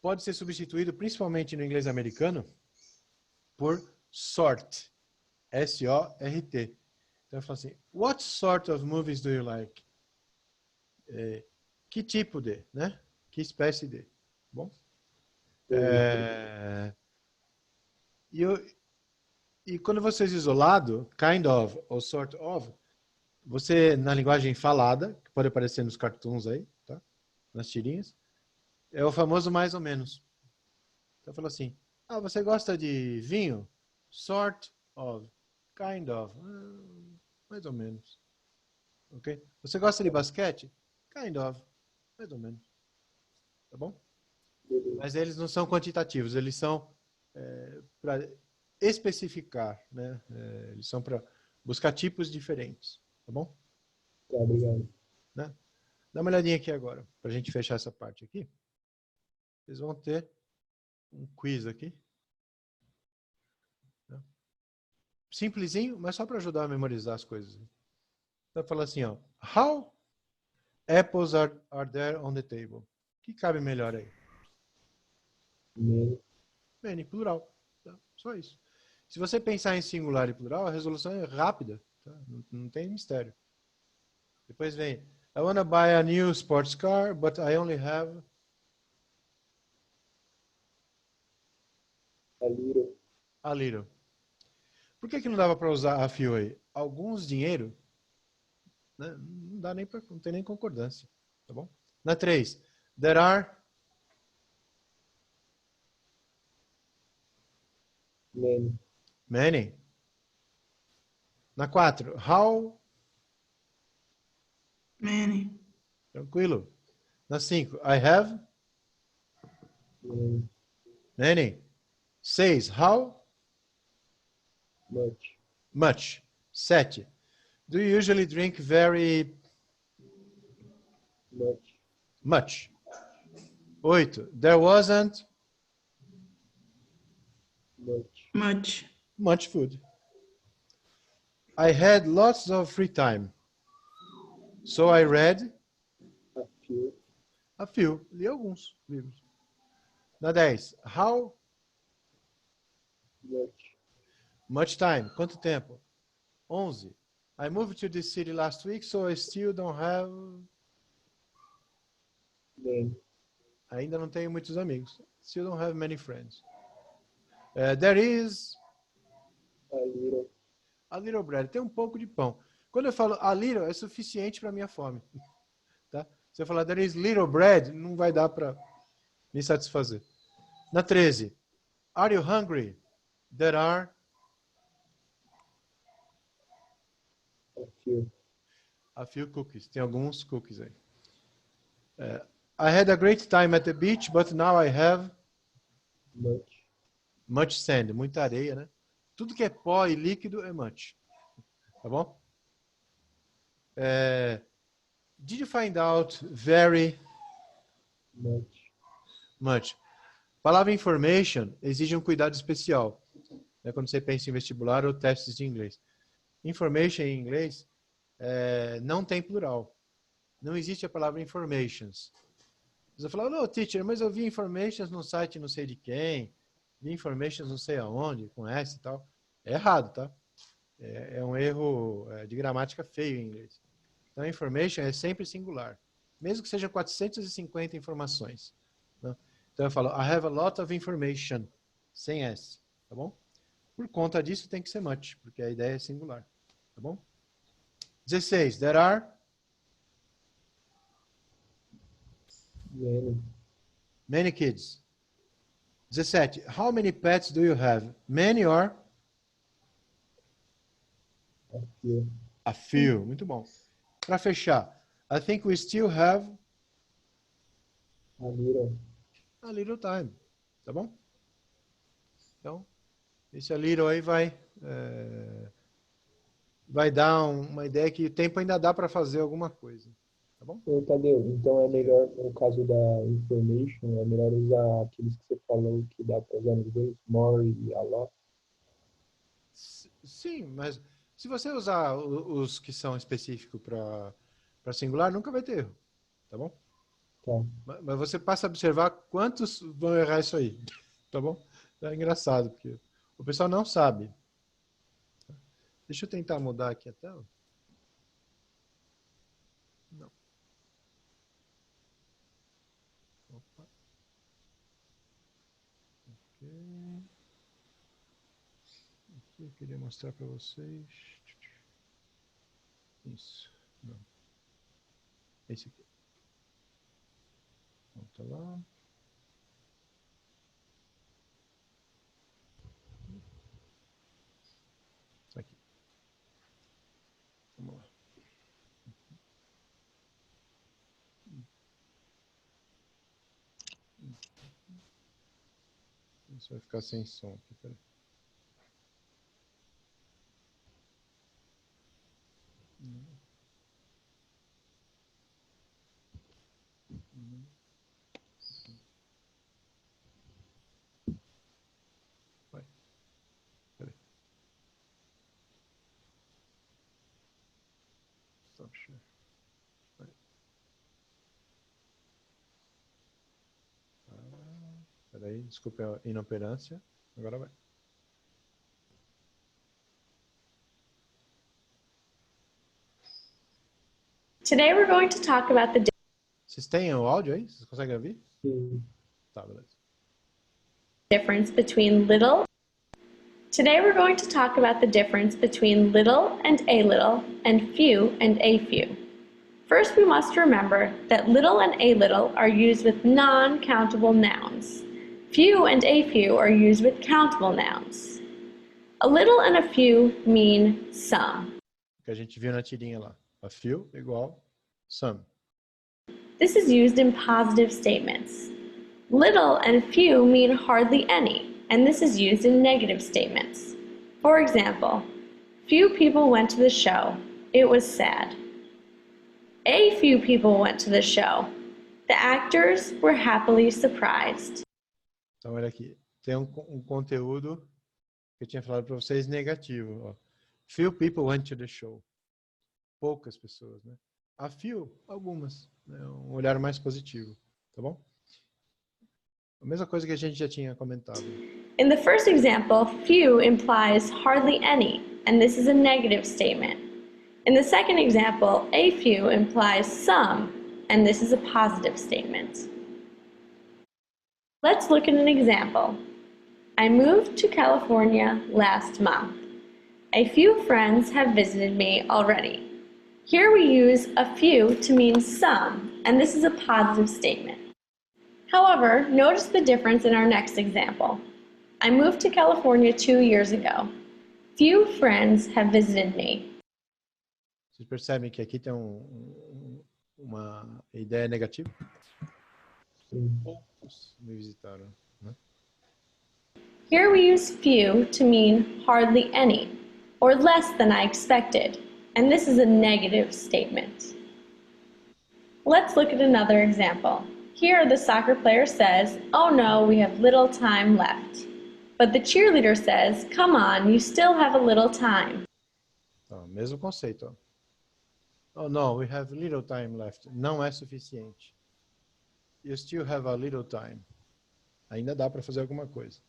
pode ser substituído, principalmente no inglês americano, por sort. S-O-R-T. Então eu falo assim, what sort of movies do you like? Que tipo de, né? Que espécie de. Bom? E quando você diz isolado, kind of ou sort of, você, na linguagem falada, que pode aparecer nos cartoons aí, tá? Nas tirinhas, é o famoso mais ou menos. Então fala assim, você gosta de vinho? Sort of, kind of, mais ou menos. Ok? Você gosta de basquete? Kind of, mais ou menos. Tá bom? Mas eles não são quantitativos, eles são para especificar, né? Eles são para buscar tipos diferentes. Tá bom? Tá, obrigado. Né? Dá uma olhadinha aqui agora, para a gente fechar essa parte aqui. Vocês vão ter um quiz aqui. Né? Simplesinho, mas só para ajudar a memorizar as coisas. Vai falar assim, ó. How apples are there on the table? O que cabe melhor aí? Many, plural. Tá? Só isso. Se você pensar em singular e plural, a resolução é rápida. Tá? Não tem mistério. Depois vem, I want to buy a new sports car, but I only have... A little. Por que não dava para usar a few aí? Alguns dinheiro, né? Não dá nem não tem nem concordância. Tá bom? Na 3, there are... Many. Na 4, how... Many. Tranquilo. Na 5, I have... Many. 6, how... Much. 7, do you usually drink very... Much. 8, there wasn't... Much food. I had lots of free time. So I read... A few. Li alguns livros. Na 10. How Much. much time? Quanto tempo? 11. I moved to this city last week, so I still don't have... Many. Ainda não tenho muitos amigos. Still don't have many friends. There is A little. a little bread. Tem um pouco de pão. Quando eu falo a little, é suficiente para minha fome. Tá? Se eu falar there is little bread, não vai dar para me satisfazer. Na 13. Are you hungry? There are A few. a few cookies. Tem alguns cookies aí. I had a great time at the beach, but now I have Much. much sand. Muita areia, né? Tudo que é pó e líquido é much. Tá bom? Did you find out very Much. much? Palavra information exige um cuidado especial, né, quando você pensa em vestibular ou testes de inglês. Information em inglês não tem plural. Não existe a palavra informations. Você fala, não, teacher, mas eu vi informations no site não sei de quem, vi informations não sei aonde, com S e tal. É errado, tá? É um erro de gramática feio em inglês. Então, information é sempre singular. Mesmo que sejam 450 informações. Né? Então, eu falo, I have a lot of information, sem S. Tá bom? Por conta disso, tem que ser much, porque a ideia é singular. Tá bom? 16. There are Many. many kids. 17. How many pets do you have? Many or A few. a few? Muito bom. Para fechar, I think we still have A little. a little time. Tá bom? Então, esse a little aí vai dar uma ideia que o tempo ainda dá para fazer alguma coisa. Tá bom? Ô, Tadeu, então é melhor, no caso da information, é melhor usar aqueles que você falou que dá para usar nos dois, more e a lot. Sim, mas se você usar os que são específicos para singular, nunca vai ter erro. Tá bom? Tá. Mas você passa a observar quantos vão errar isso aí. Tá bom? É engraçado, porque o pessoal não sabe. Deixa eu tentar mudar aqui a tela. Não. Opa. Ok. Aqui eu queria mostrar para vocês. Isso. Não. Esse aqui. Volta lá. Aqui. Vamos lá. Isso vai ficar sem som aqui, peraí. Vai. Peraí. Stop share. Vai. Peraí, desculpe a inoperância. Agora vai. Today we're going to talk about the Vocês têm o áudio aí? Vocês conseguem ouvir? Sim. Tá, beleza. difference between little. Today we're going to talk about the difference between little and few and a few. First, we must remember that little and a little are used with non-countable nouns. Few and a few are used with countable nouns. A little and a few mean some. Que a gente viu na tirinha lá. A few igual some. This is used in positive statements. Little and few mean hardly any, and this is used in negative statements. For example, few people went to the show. It was sad. A few people went to the show. The actors were happily surprised. Então, olha aqui. Tem um conteúdo que eu tinha falado para vocês negativo. Ó. Few people went to the show. Poucas pessoas, né? A few, algumas. Né? Um olhar mais positivo. Tá bom? A mesma coisa que a gente já tinha comentado. In the first example, few implies hardly any, and this is a negative statement. In the second example, a few implies some, and this is a positive statement. Let's look at an example. I moved to California last month. A few friends have visited me already. Here we use a few to mean some, and this is a positive statement. However, notice the difference in our next example. I moved to California 2 years ago. Few friends have visited me. Vocês percebem que aqui tem uma ideia negativa? Sim. Poucos me visitaram, né? Here we use few to mean hardly any, or less than I expected, and this is a negative statement. Let's look at another example. Here the soccer player says, "Oh no, we have little time left." But the cheerleader says, "Come on, you still have a little time." Então, mesmo conceito. Ó. Oh no, we have little time left. Não é suficiente. You still have a little time. Ainda dá para fazer alguma coisa.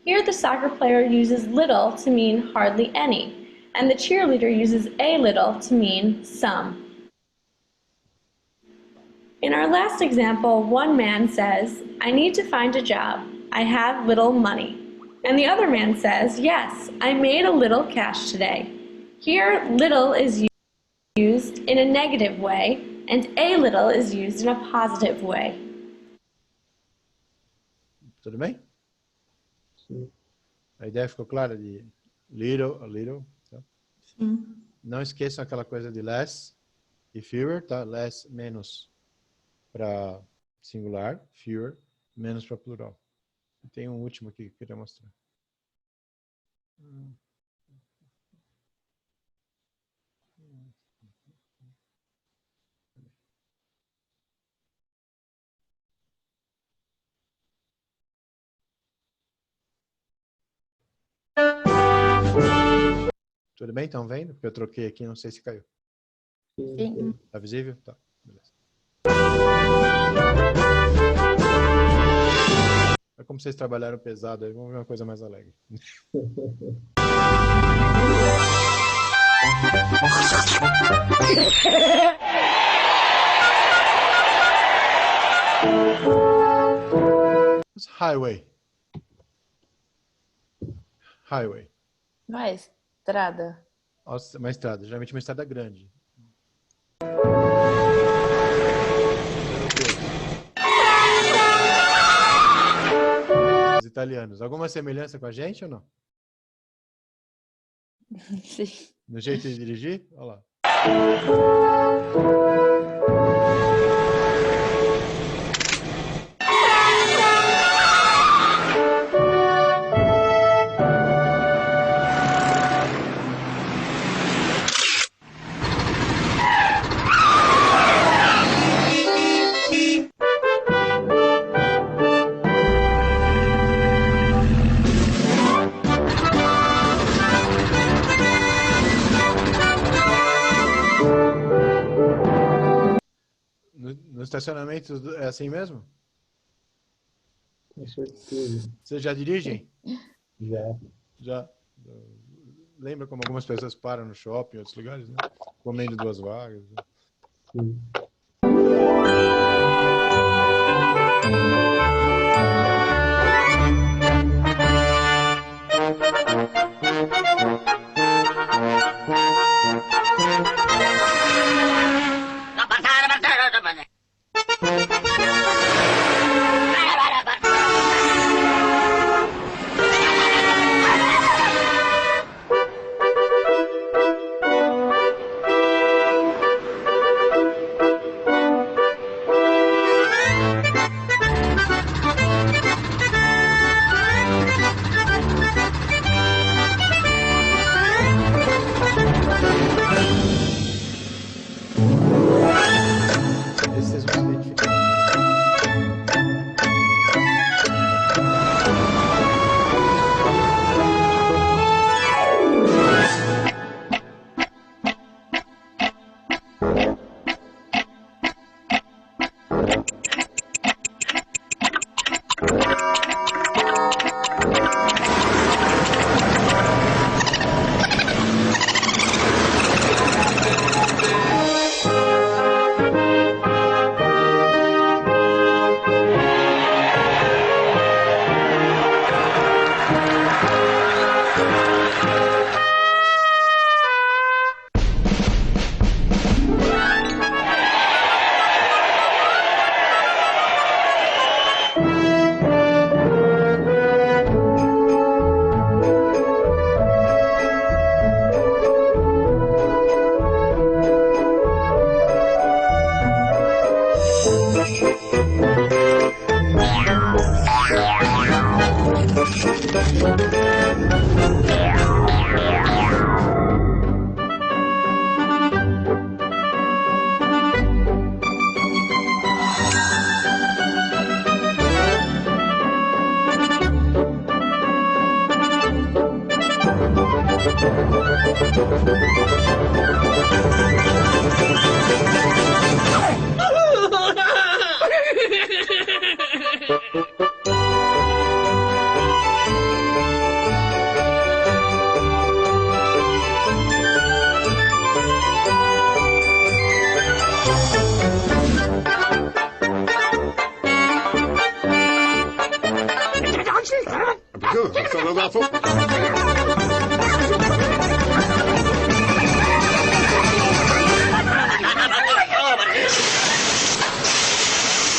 Here the soccer player uses little to mean hardly any, and the cheerleader uses a little to mean some. In our last example, one man says, "I need to find a job. I have little money." And the other man says, "Yes, I made a little cash today." Here, little is used in a negative way, and a little is used in a positive way. Tudo bem? Sim. A ideia ficou clara de little, a little. Tá? Sim. Não esqueçam aquela coisa de less e fewer, tá? Less, menos para singular, fewer, menos para plural. E tem um último aqui que eu queria mostrar. Tudo bem? Estão vendo? Porque eu troquei aqui, não sei se caiu. Sim. Tá visível? Tá. Beleza. É como vocês trabalharam pesado aí, vamos ver uma coisa mais alegre. Highway. Highway. Não é estrada. Nossa, uma estrada, geralmente uma estrada grande. Os italianos. Alguma semelhança com a gente ou não? Sim. No jeito de dirigir? Olha lá. No estacionamento é assim mesmo? Com certeza. Vocês já dirigem? Já. Já. Lembra como algumas pessoas param no shopping, em outros lugares, né? Comendo 2 vagas. Sim.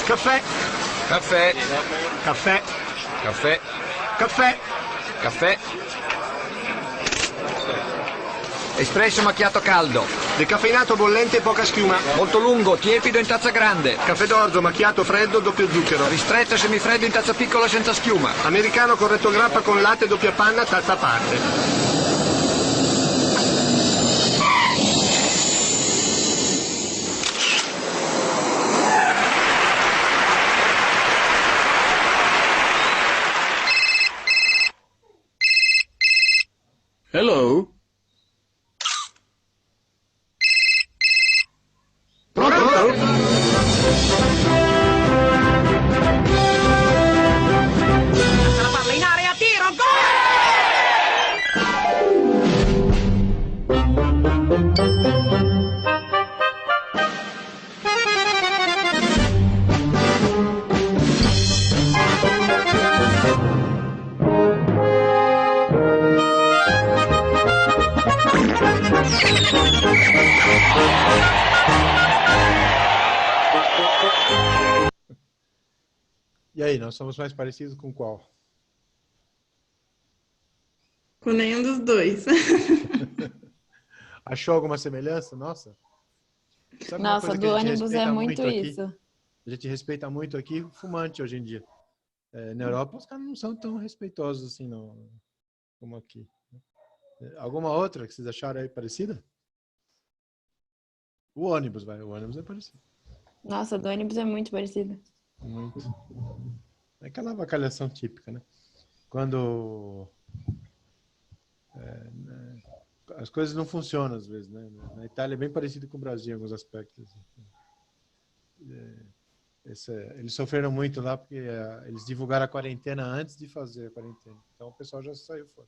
Caffè. Caffè. Caffè. Caffè. Caffè. Caffè. Espresso macchiato caldo. Decaffeinato bollente e poca schiuma. Molto lungo, tiepido in tazza grande. Caffè d'orzo macchiato freddo, doppio zucchero. Ristretto semifreddo in tazza piccola senza schiuma. Americano corretto grappa con latte doppia panna, tazza a parte. Hello? La palla in area, tiro, E aí, nós somos mais parecidos com qual? Com nenhum dos dois. Achou alguma semelhança? Nossa. Sabe uma Nossa, coisa que do a gente ônibus é respeita muito aqui? isso. A gente respeita muito aqui o fumante hoje em dia. Na Europa, os caras não são tão respeitosos assim, não, como aqui. Alguma outra que vocês acharam aí parecida? O ônibus, vai. O ônibus é parecido. Nossa, do ônibus é muito parecido. Muito. É aquela avacalhação típica, né? Quando as coisas não funcionam às vezes, né? Na Itália é bem parecido com o Brasil em alguns aspectos. Eles sofreram muito lá porque eles divulgaram a quarentena antes de fazer a quarentena. Então o pessoal já saiu fora.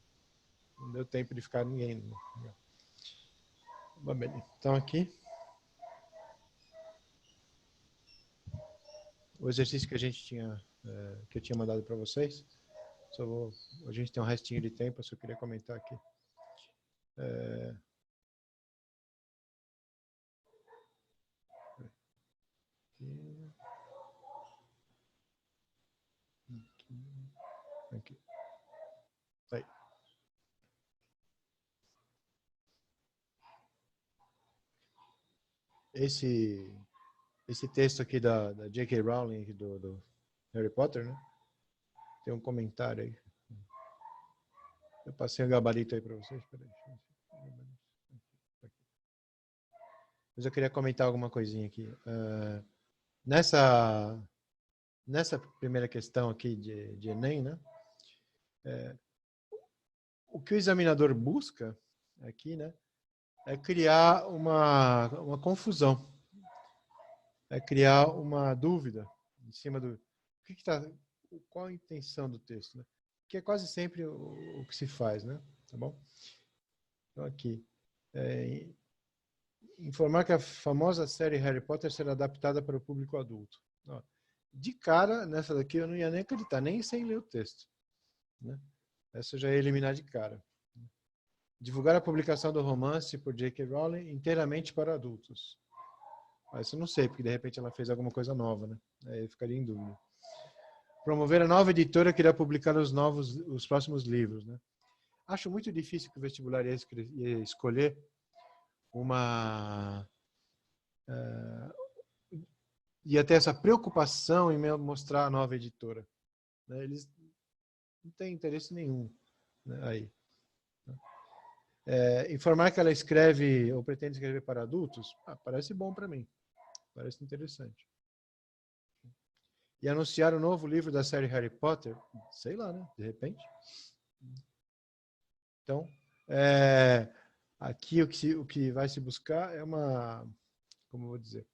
Não deu tempo de ficar ninguém. Então aqui o exercício que a gente tinha, que eu tinha mandado para vocês. A gente tem um restinho de tempo, eu só queria comentar aqui. Aqui. Aí. Esse texto aqui da J.K. Rowling, do Harry Potter, né? Tem um comentário aí. Eu passei um gabarito aí para vocês. Peraí. Mas eu queria comentar alguma coisinha aqui. Nessa primeira questão aqui de Enem, né? O que o examinador busca aqui, né? É criar uma confusão. É criar uma dúvida em cima do... qual a intenção do texto, né? Que é quase sempre o que se faz, né? Tá bom? Então, aqui. Informar que a famosa série Harry Potter será adaptada para o público adulto. Ó, de cara, nessa daqui eu não ia nem acreditar, nem sem ler o texto. Né? Essa eu já ia eliminar de cara. Divulgar a publicação do romance por J.K. Rowling inteiramente para adultos. Isso eu não sei, porque de repente ela fez alguma coisa nova, né? Aí eu ficaria em dúvida. Promover a nova editora que irá publicar os próximos livros, né? Acho muito difícil que o vestibular ia escolher ia ter essa preocupação em mostrar a nova editora. Né? Eles não tem interesse nenhum, né, aí. Informar que ela escreve ou pretende escrever para adultos, parece bom para mim, parece interessante. E anunciar o novo livro da série Harry Potter, sei lá, né? De repente. Então, aqui o que vai se buscar é uma, como eu vou dizer,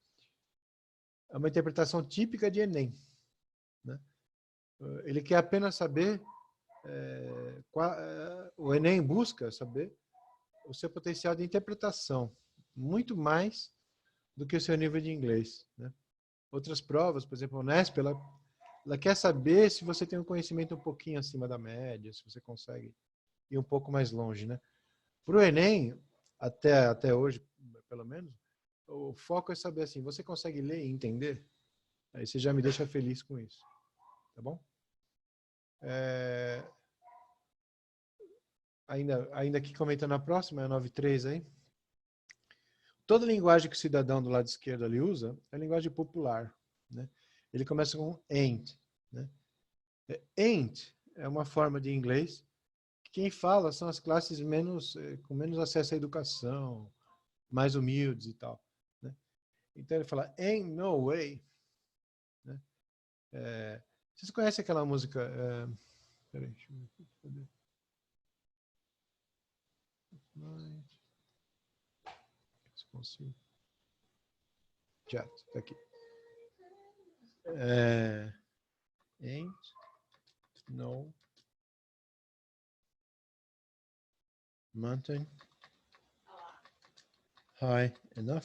é uma interpretação típica de Enem, né? Ele quer apenas saber, o Enem busca saber o seu potencial de interpretação, muito mais do que o seu nível de inglês, né? Outras provas, por exemplo, a Unesp, ela quer saber se você tem um conhecimento um pouquinho acima da média, se você consegue ir um pouco mais longe, né? Para o Enem, até hoje, pelo menos, o foco é saber assim, você consegue ler e entender? Aí você já me deixa feliz com isso, tá bom? Ainda aqui comentando a próxima, é a 9.3 aí. Toda linguagem que o cidadão do lado esquerdo ali usa é linguagem popular, né? Ele começa com ain't, né? Ain't é uma forma de inglês que quem fala são as classes com menos acesso à educação, mais humildes e tal, né? Então ele fala ain't no way, né? Vocês conhecem aquela música? Peraí, deixa eu ver aqui, cadê? Consigo. Já, tá aqui. Ain't no mountain high enough.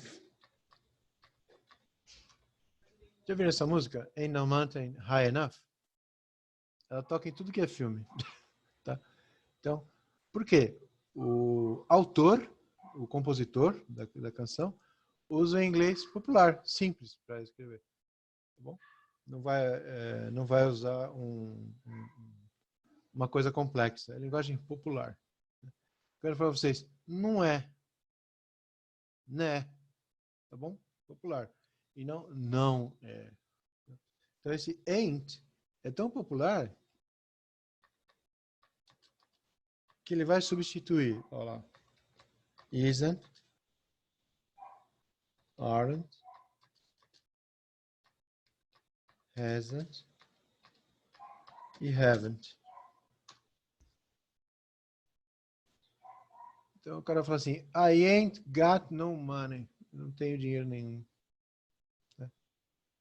Já viram essa música? Ain't no mountain high enough? Ela toca em tudo que é filme. Tá? Então, por quê? O autor, o compositor da canção, usa o inglês popular, simples, para escrever. Tá bom? Não vai usar uma coisa complexa. É linguagem popular. Quero falar para vocês, não é. Né? Tá bom? Popular. E não é. Então, esse ain't é tão popular que ele vai substituir, olha lá, isn't, aren't, hasn't e haven't. Então o cara fala assim, I ain't got no money. Não tenho dinheiro nenhum.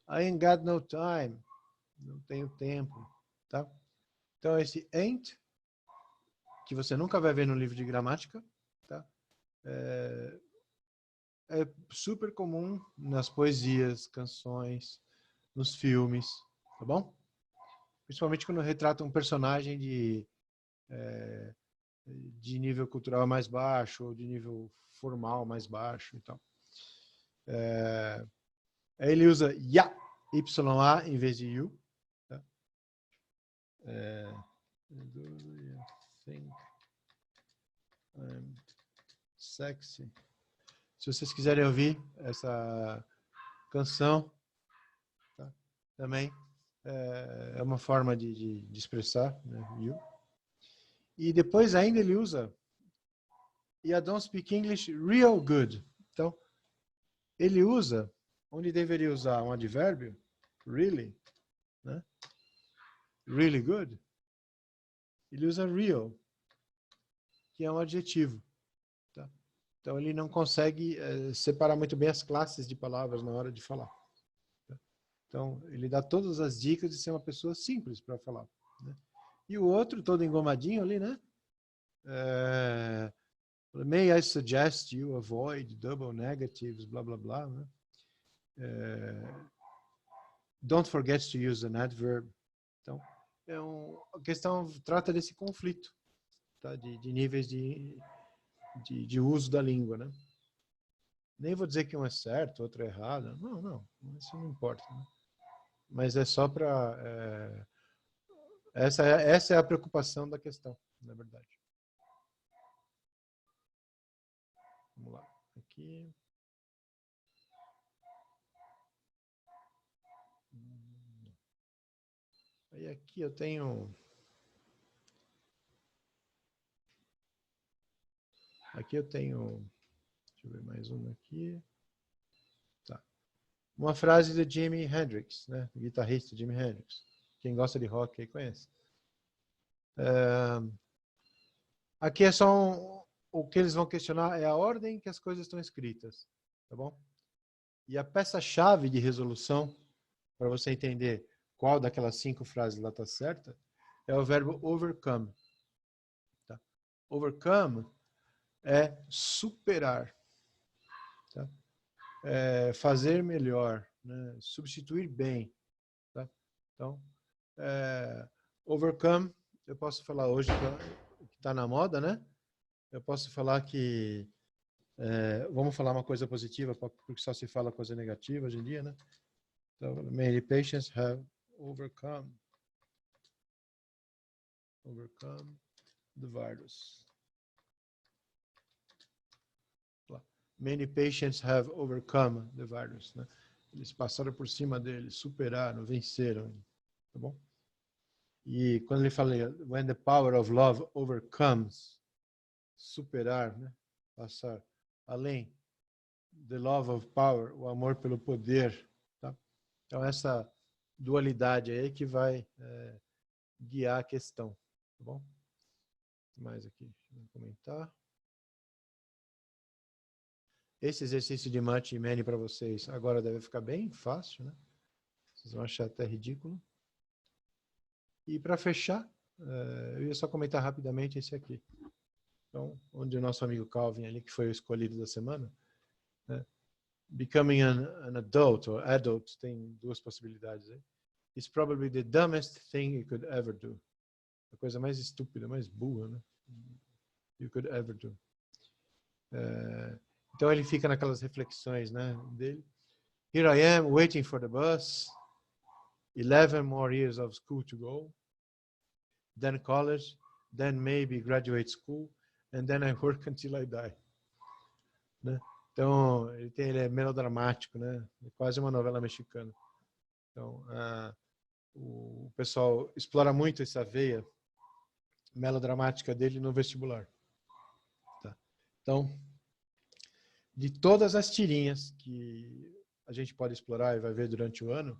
I ain't got no time. Não tenho tempo. Tá? Então esse ain't, que você nunca vai ver no livro de gramática, tá? É super comum nas poesias, canções, nos filmes, tá bom? Principalmente quando retrata um personagem de nível cultural mais baixo, ou de nível formal mais baixo e tal. Aí ele usa ya, YA em vez de you. Tá? Think I'm sexy. Se vocês quiserem ouvir essa canção, tá? Também é uma forma de expressar, né? You. E depois ainda ele usa I don't speak English real good. Então, ele usa, onde deveria usar um advérbio, really, né? Really good, ele usa real, que é um adjetivo. Tá? Então, ele não consegue separar muito bem as classes de palavras na hora de falar. Tá? Então, ele dá todas as dicas de ser uma pessoa simples para falar. Né? E o outro, todo engomadinho ali, né? May I suggest you avoid double negatives, blá, blá, blá. Né? Don't forget to use an adverb. Então, a questão trata desse conflito, tá? de níveis de uso da língua. Né? Nem vou dizer que um é certo, outro é errado. Não, isso não importa. Né? Mas é só para... essa é a preocupação da questão, na verdade. Vamos lá. Aqui. Aí aqui eu tenho Aqui eu tenho, deixa eu ver mais uma aqui. Tá. Uma frase de Jimi Hendrix, né? O guitarrista Jimi Hendrix. Quem gosta de rock aí conhece. Aqui é só o que eles vão questionar é a ordem que as coisas estão escritas, tá bom? E a peça-chave de resolução, para você entender qual daquelas 5 frases lá está certa, é o verbo overcome. Tá? Overcome é superar, tá? É fazer melhor, né? Substituir bem. Tá? Então, overcome, eu posso falar hoje que está na moda, né? Eu posso falar que vamos falar uma coisa positiva, porque só se fala coisa negativa hoje em dia, né? Então, many patients have overcome the virus. Many patients have overcome the virus, né? Eles passaram por cima dele, superaram, venceram, tá bom? E quando ele fala when the power of love overcomes, superar, né? Passar além, the love of power, o amor pelo poder, tá? Então essa dualidade aí que vai guiar a questão, tá bom? Mais aqui, vou comentar. Esse exercício de Much e Many para vocês agora deve ficar bem fácil, né? Vocês vão achar até ridículo. E para fechar, eu ia só comentar rapidamente esse aqui. Então, onde o nosso amigo Calvin ali, que foi o escolhido da semana, né? Becoming an adult, or adult, tem 2 possibilidades aí. It's probably the dumbest thing you could ever do. A coisa mais estúpida, mais burra, né? You could ever do. Então ele fica naquelas reflexões, né, dele. Here I am, waiting for the bus. 11 more years of school to go. Then college. Then maybe graduate school. And then I work until I die. Né? Então, ele é melodramático, né? É quase uma novela mexicana. Então, o pessoal explora muito essa veia melodramática dele no vestibular. Tá? Então, de todas as tirinhas que a gente pode explorar e vai ver durante o ano,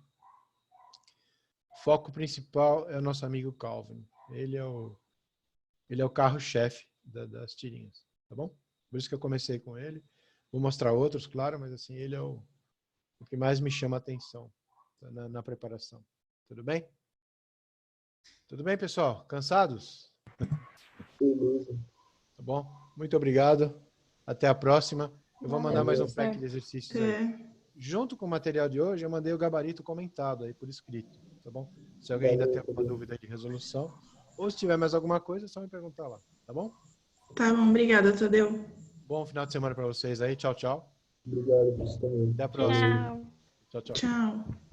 o foco principal é o nosso amigo Calvin. Ele é o carro-chefe das tirinhas, tá bom? Por isso que eu comecei com ele. Vou mostrar outros, claro, mas assim, ele é o que mais me chama a atenção, tá? na preparação. Tudo bem? Tudo bem, pessoal? Cansados? Beleza. Tá bom? Muito obrigado. Até a próxima. Eu vou mandar mais um pack de exercícios aí. Junto com o material de hoje, eu mandei o gabarito comentado aí por escrito, tá bom? Se alguém ainda tem alguma dúvida de resolução, ou se tiver mais alguma coisa, é só me perguntar lá, tá bom? Tá bom, obrigada, Tadeu. Bom final de semana para vocês aí. Tchau, tchau. Obrigado, você também. Até a próxima. Tchau. Tchau, tchau. Tchau.